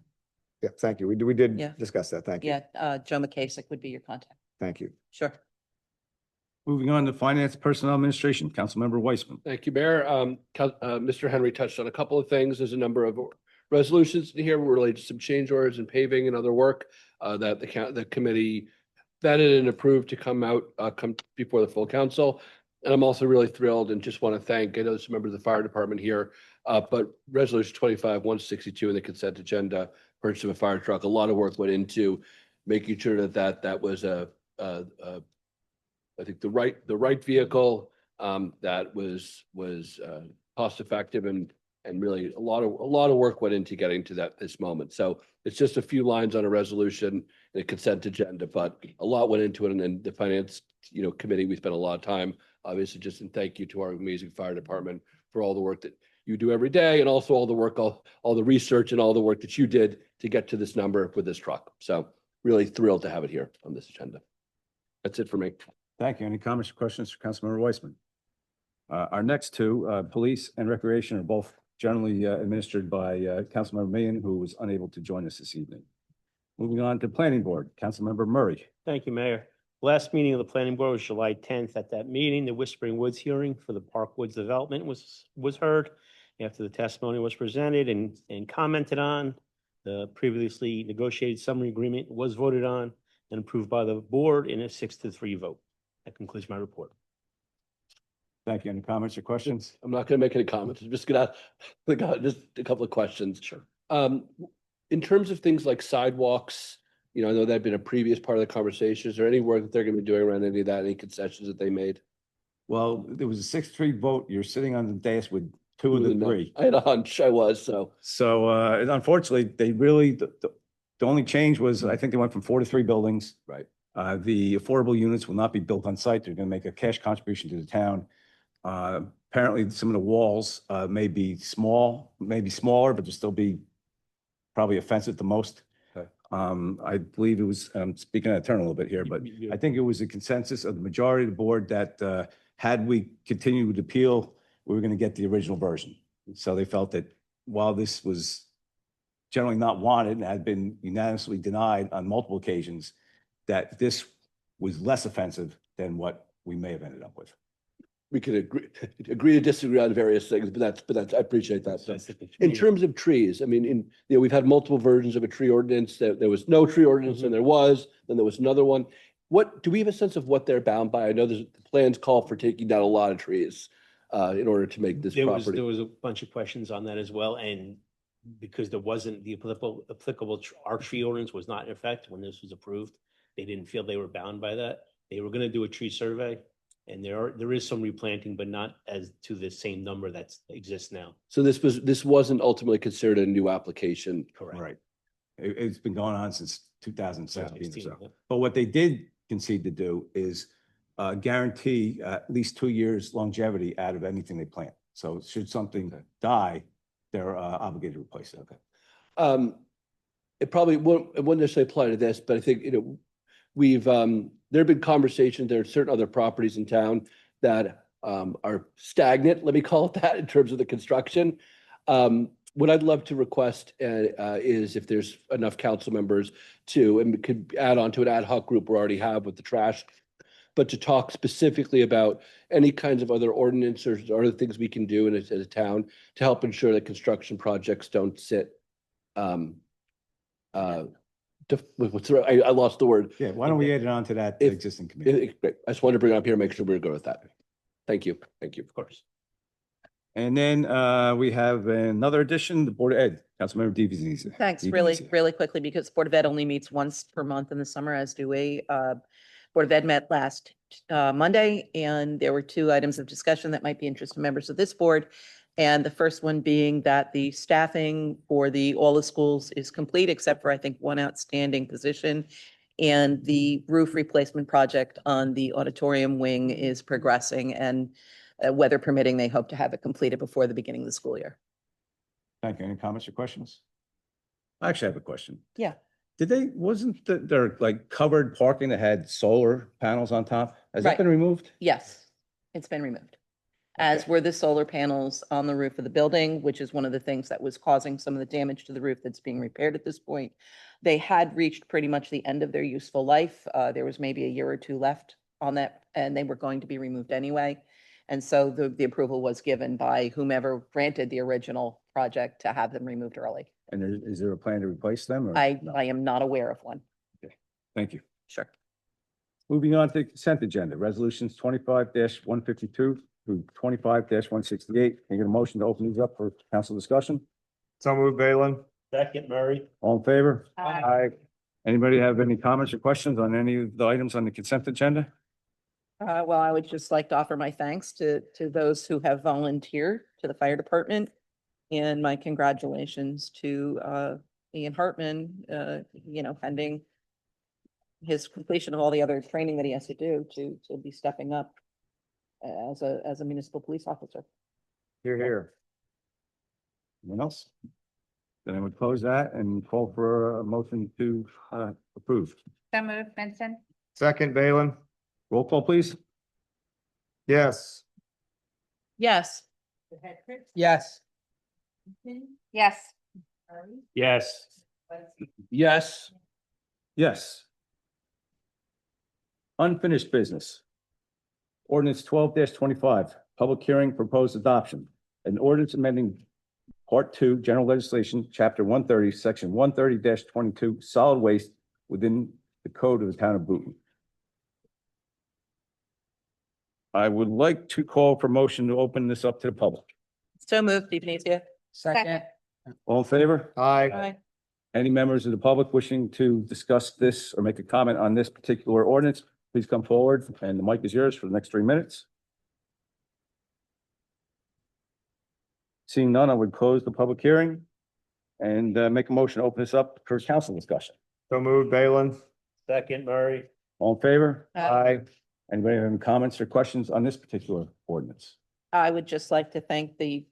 Yeah, thank you. We did Yeah. discuss that. Thank you. Yeah, Joe McKasick would be your contact. Thank you. Sure. Moving on to Finance Personnel Administration, Councilmember Weissman. Thank you, Mayor. Mr. Henry touched on a couple of things. There's a number of resolutions in here related to some change orders and paving and other work that the committee vetted and approved to come before the full council. And I'm also really thrilled and just want to thank, I know there's a member of the fire department here, but resolution 25-162 in the consent agenda, purchase of a fire truck, a lot of work went into making sure that was I think the right vehicle that was cost effective and really a lot of work went into getting to this moment. So it's just a few lines on a resolution and a consent agenda, but a lot went into it. And then the finance committee, we spent a lot of time, obviously, just in thank you to our amazing fire department for all the work that you do every day, and also all the work, all the research and all the work that you did to get to this number with this truck. So really thrilled to have it here on this agenda. That's it for me. Thank you. Any comments or questions for Councilmember Weissman? Our next two, Police and Recreation, are both generally administered by Councilmember Meehan, who was unable to join us this evening. Moving on to Planning Board, Councilmember Murray. Thank you, Mayor. Last meeting of the planning board was July 10th. At that meeting, the Whispering Woods hearing for the Park Woods development was heard. After the testimony was presented and commented on, the previously negotiated summary agreement was voted on and approved by the board in a 6-3 vote. That concludes my report. Thank you. Any comments or questions? I'm not going to make any comments. I'm just going to just a couple of questions. Sure. In terms of things like sidewalks, You know, I know that'd been a previous part of the conversation. Is there any work that they're gonna be doing around any of that, any concessions that they made? Well, there was a 6-3 vote. You're sitting on the dais with two of the No, three. I had a hunch I was, so. So and unfortunately, they really, the only change was, I think they went from 4 to 3 buildings. Right. The affordable units will not be built on site. They're going to make a cash contribution to the town. Apparently, some of the walls may be small, maybe smaller, but they'll still be probably a fence at the most. Okay. I believe it was, I'm speaking out of turn a little bit here, but I think it was a consensus of the majority of the board that had we continued with appeal, we were going to get the original version. So they felt that while this was generally not wanted and had been unanimously denied on multiple occasions, that this was less offensive than what we may have ended up with. We could agree to disagree on various things, but that's, I appreciate that. So, in terms of trees, I mean, we've had multiple versions of a tree ordinance. There was no tree ordinance and there was, then there was another one. What, do we have a sense of what they're bound by? I know there's plans call for taking down a lot of trees in order to make this There property. was a bunch of questions on that as well, and because there wasn't the applicable our tree ordinance was not in effect when this was approved, they didn't feel they were bound by that. They were gonna do a tree survey, and there is some replanting, but not as to the same number that exists now. So this wasn't ultimately considered a new application. Correct. Right. It's been going on since 2017 or 16, so. yeah. But what they did concede to do is guarantee at least 2 years longevity out of anything they plant. So should something die, they're obligated to replace it. Okay. It probably wouldn't necessarily apply to this, but I think, we've, there have been conversations, there are certain other properties in town that are stagnant, let me call it that, in terms of the construction. What I'd love to request is if there's enough council members to, and we could add on to an ad hoc group we already have with the trash, but to talk specifically about any kinds of other ordinances or other things we can do as a town to help ensure that construction projects don't sit. I lost the word. Yeah, why don't we add it on to that If- existing committee? Great. I just wanted to bring it up here, make sure we're good with that. Thank you. Thank you. Of course. And then we have another addition, the Board of Ed, Councilmember DeVeneza. Thanks, really quickly, because Board of Ed only meets once per month in the summer, as do we. Board of Ed met last Monday, and there were 2 items of discussion that might be interesting to members of this board. And the first one being that the staffing for all the schools is complete, except for, I think, 1 outstanding position. And the roof replacement project on the auditorium wing is progressing, and weather permitting, they hope to have it completed before the beginning of the school year. Thank you. Any comments or questions? I actually have a question. Yeah. Wasn't there like covered parking that had solar panels on top? Has that Right. been removed? Yes, it's been removed. As Okay. were the solar panels on the roof of the building, which is one of the things that was causing some of the damage to the roof that's being repaired at this point. They had reached pretty much the end of their useful life. There was maybe a year or 2 left on that, and they were going to be removed anyway. And so the approval was given by whomever granted the original project to have them removed early. And is there a plan to replace them? Or I no? am not aware of one. Thank you. Sure. Moving on to the consent agenda, resolutions 25-152 through 25-168. Can I get a motion to open these up for council discussion? So moved, Balin. Second, Murray. All in favor? Aye. Anybody have any comments or questions on any of the items on the consent agenda? Well, I would just like to offer my thanks to those who have volunteered to the fire department, and my congratulations to Ian Hartman, pending his completion of all the other training that he has to do to be stepping up as a municipal police officer. Here, here. Anyone else? Then I would close that and call for a motion to approve. So moved, Vincent? Second, Balin. Roll call, please. Yes. Yes. Mr. Hedrick, Yes. Vincent, Yes. Murray, Yes. Westby, Yes. Yes. Unfinished business. Ordinance 12-25, public hearing, proposed adoption. An ordinance amending Part 2, General Legislation, Chapter 130, Section 130-22, solid waste within the code of the town of Boonton. I would like to call for motion to open this up to the public. So moved, DeVenezia. Second. All in favor? Aye. Aye. Any members of the public wishing to discuss this or make a comment on this particular ordinance, please come forward and the mic is yours for the next 3 minutes. Seeing none, I would close the public hearing and make a motion to open this up for council discussion. So moved, Balin. Second, Murray. All in favor? Aye. Anybody have any comments or questions on this particular ordinance? I would just like to thank the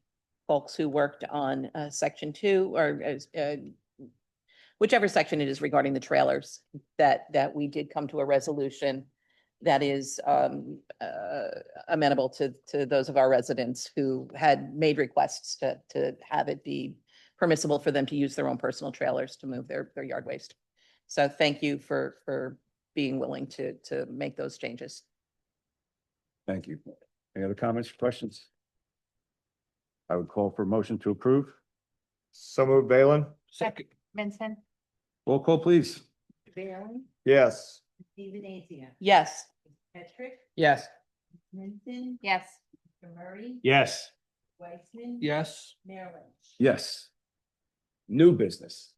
folks who worked on section 2 or whichever section it is regarding the trailers, that we did come to a resolution that is amenable to those of our residents who had made requests to have it be permissible for them to use their own personal trailers to move their yard waste. So thank you for being willing to make those changes. Thank you. Any other comments or questions? I would call for a motion to approve. So moved, Balin. Second. Vincent? Roll call, please. Mr. Bailey? Yes. Ms. Evenazia? Yes. Mr. Petrick? Yes. Ms. Menson? Yes. Mr. Murray? Yes. Weissman? Yes. Mayor Lynch? Yes. New business.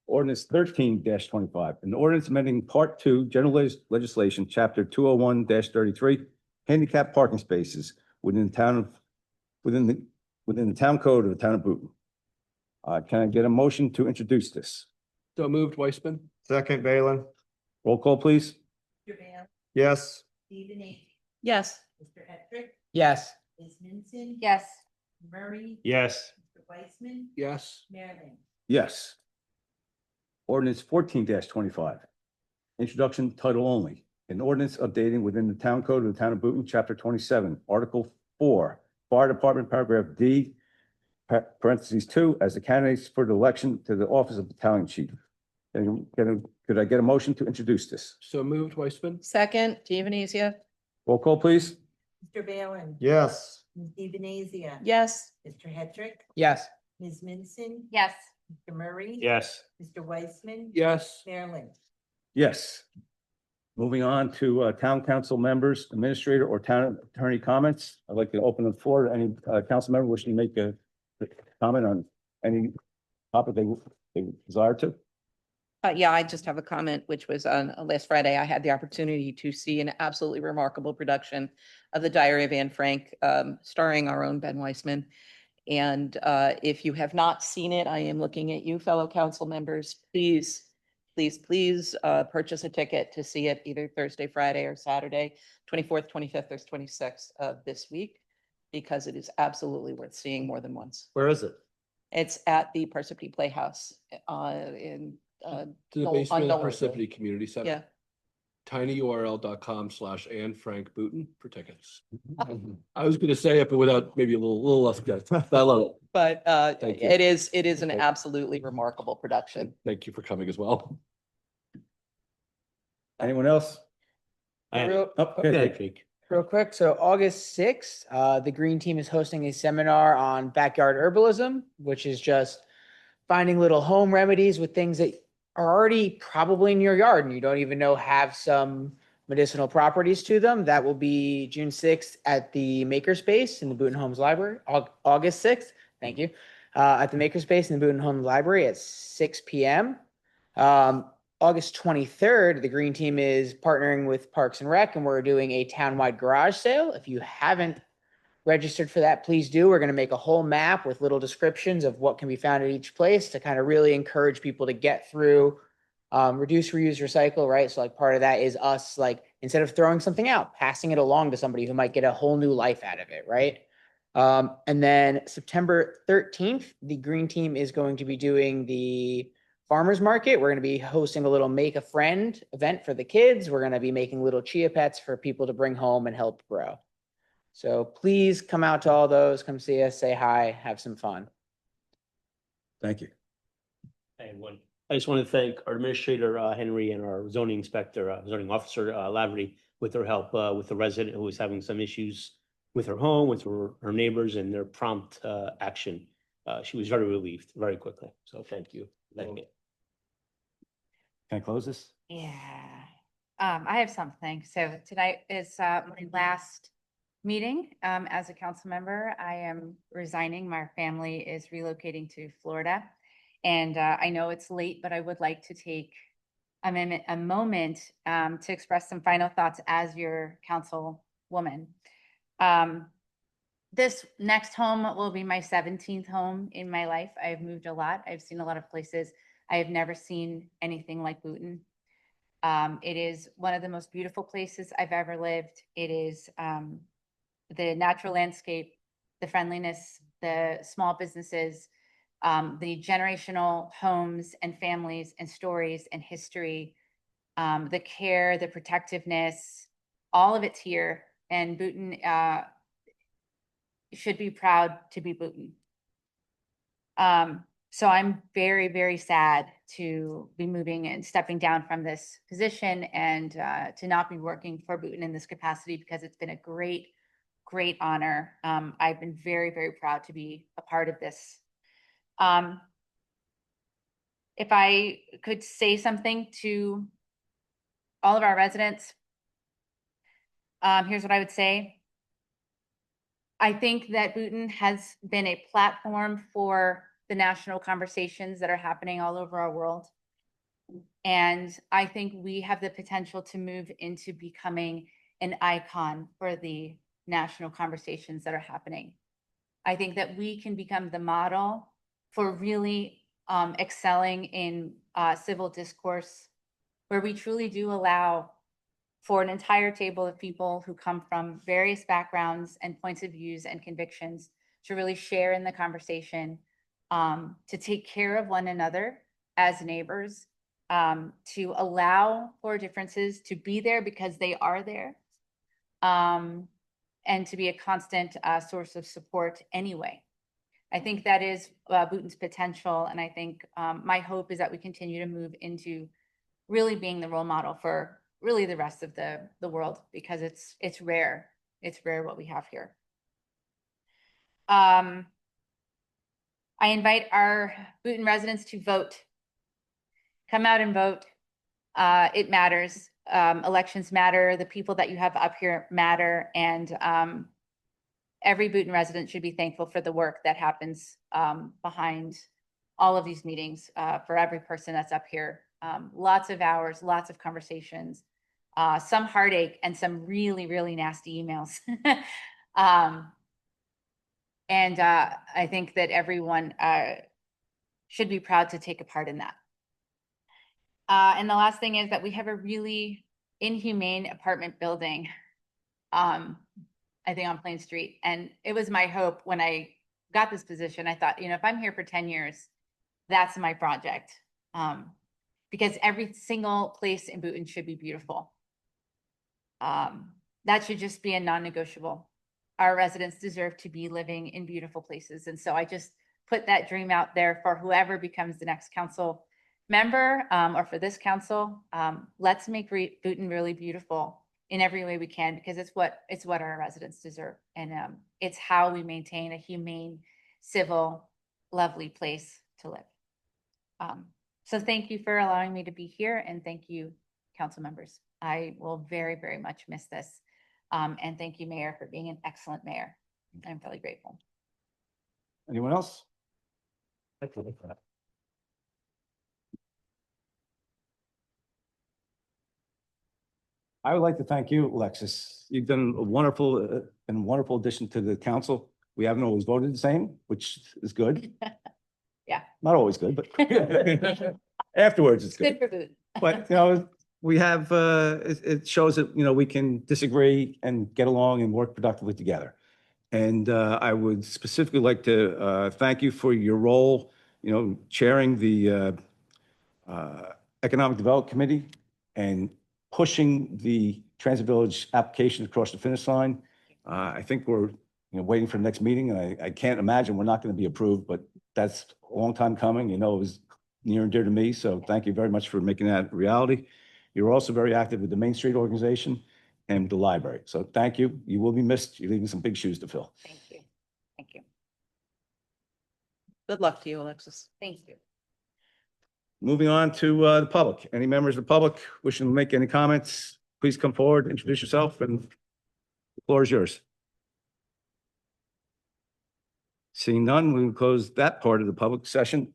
Ordinance 13-25, an ordinance amending Part 2, General Legislation, Chapter 201-33, handicap parking spaces within the town code of the town of Boonton. Can I get a motion to introduce this? So moved, Weissman? Second, Balin. Roll call, please. Mr. Bailey? Yes. Ms. Evenazia? Yes. Mr. Petrick? Yes. Ms. Menson? Yes. Mr. Murray? Yes. Mr. Weissman? Yes. Mayor Lynch? Yes. Ordinance 14-25, introduction title only. An ordinance updating within the town code of the town of Boonton, chapter 27, article 4, fire department, paragraph D, parentheses 2, as the candidates for the election to the office of battalion chief. Could I get a motion to introduce this? So moved, Weissman? Second, Evenesia? Roll call, please. Mr. Bailey? Yes. Ms. Evenazia? Yes. Mr. Hetrick? Yes. Ms. Menson? Yes. Mr. Murray? Yes. Mr. Weissman? Yes. Mayor Lynch? Yes. Moving on to town council members, administrator, or town attorney comments. I'd like to open the floor to any council member wishing to make a comment on any topic they desire to. Yeah, I just have a comment, which was on last Friday. I had the opportunity to see an absolutely remarkable production of The Diary of Anne Frank, starring our own Ben Weissman. And if you have not seen it, I am looking at you, fellow council members. Please purchase a ticket to see it either Thursday, Friday, or Saturday, 24th, 25th, or 26th of this week, because it is absolutely worth seeing more than once. Where is it? It's at the Parsippany Playhouse in To the on basement of the Nolan. Parsippany Community Center. Yeah. tinyurl.com/Anne Frank Booton for tickets. I was gonna say it, but without maybe a little less guts. I love it. But Thank you. it is an Okay. absolutely remarkable production. Thank you for coming as well. Anyone else? Real, Oh, okay. Jake. real quick. So August 6th, the Green Team is hosting a seminar on backyard herbalism, which is just finding little home remedies with things that are already probably in your yard and you don't even know have some medicinal properties to them. That will be June 6th at the Makerspace in the Boonton Homes Library, August 6th. Thank you. At the Makerspace in the Boonton Homes Library at 6 p.m. August 23rd, the Green Team is partnering with Parks and Rec, and we're doing a townwide garage sale. If you haven't registered for that, please do. We're going to make a whole map with little descriptions of what can be found at each place to kind of really encourage people to get through, reduce, reuse, recycle, right? So like part of that is us, like, instead of throwing something out, passing it along to somebody who might get a whole new life out of it, right? And then September 13th, the Green Team is going to be doing the farmers market. We're going to be hosting a little make a friend event for the kids. We're going to be making little chia pets for people to bring home and help grow. So please come out to all those, come see us, say hi, have some fun. Thank you. I just want to thank our administrator, Henry, and our zoning inspector, zoning officer, Laverty, with their help, with the resident who was having some issues with her home, with her neighbors, and their prompt action. She was very relieved very quickly. So thank you. Thank you. Can I close this? Yeah. I have something. So tonight is my last meeting as a council member. I am resigning. My family is relocating to Florida. And I know it's late, but I would like to take a moment to express some final thoughts as your councilwoman. This next home will be my 17th home in my life. I've moved a lot. I've seen a lot of places. I have never seen anything like Boonton. It is one of the most beautiful places I've ever lived. It is the natural landscape, the friendliness, the small businesses, the generational homes and families and stories and history, the care, the protectiveness, all of it's here. And Boonton should be proud to be Boonton. So I'm very, very sad to be moving and stepping down from this position and to not be working for Boonton in this capacity, because it's been a great, great honor. I've been very, very proud to be a part of this. If I could say something to all of our residents, here's what I would say. I think that Boonton has been a platform for the national conversations that are happening all over our world. And I think we have the potential to move into becoming an icon for the national conversations that are happening. I think that we can become the model for really excelling in civil discourse, where we truly do allow for an entire table of people who come from various backgrounds and points of views and convictions to really share in the conversation, to take care of one another as neighbors, to allow for differences to be there because they are there, and to be a constant source of support anyway. I think that is Boonton's potential, and I think my hope is that we continue to move into really being the role model for really the rest of the world, because it's rare. It's rare what we have here. I invite our Boonton residents to vote. Come out and vote. It matters. Elections matter. The people that you have up here matter. And every Boonton resident should be thankful for the work that happens behind all of these meetings, for every person that's up here. Lots of hours, lots of conversations, some heartache, and some really, really nasty emails. And I think that everyone should be proud to take a part in that. And the last thing is that we have a really inhumane apartment building, I think on Plain Street. And it was my hope when I got this position, I thought, if I'm here for 10 years, that's my project. Because every single place in Boonton should be beautiful. That should just be a non-negotiable. Our residents deserve to be living in beautiful places. And so I just put that dream out there for whoever becomes the next council member, or for this council. Let's make Boonton really beautiful in every way we can, because it's what our residents deserve. And it's how we maintain a humane, civil, lovely place to live. So thank you for allowing me to be here, and thank you, council members. I will very, very much miss this. And thank you, Mayor, for being an excellent mayor. I'm really grateful. Anyone else? I would like to thank you, Alexis. You've done a wonderful addition to the council. We haven't always voted the same, which is good. Yeah. Not always good, but afterwards it's Good good. for Boonton. But, we have, it shows that, we can disagree and get along and work productively together. And I would specifically like to thank you for your role, chairing the Economic Development Committee and pushing the Transit Village application across the finish line. I think we're, waiting for the next meeting, and I can't imagine we're not going to be approved, but that's a long time coming. It was near and dear to me, so thank you very much for making that a reality. You're also very active with the Main Street organization and the library. So thank you. You will be missed. You're leaving some big shoes to fill. Thank you. Thank you. Good luck to you, Alexis. Thank you. Moving on to the public. Any members of the public wishing to make any comments, please come forward, introduce yourself, and the floor is yours. Seeing none, we will close that part of the public session.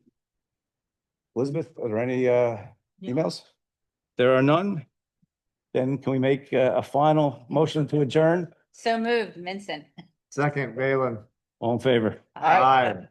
Elizabeth, are there any emails? There are none. Then can we make a final motion to adjourn? So moved, Vincent. Second, Balin. All in favor? Aye.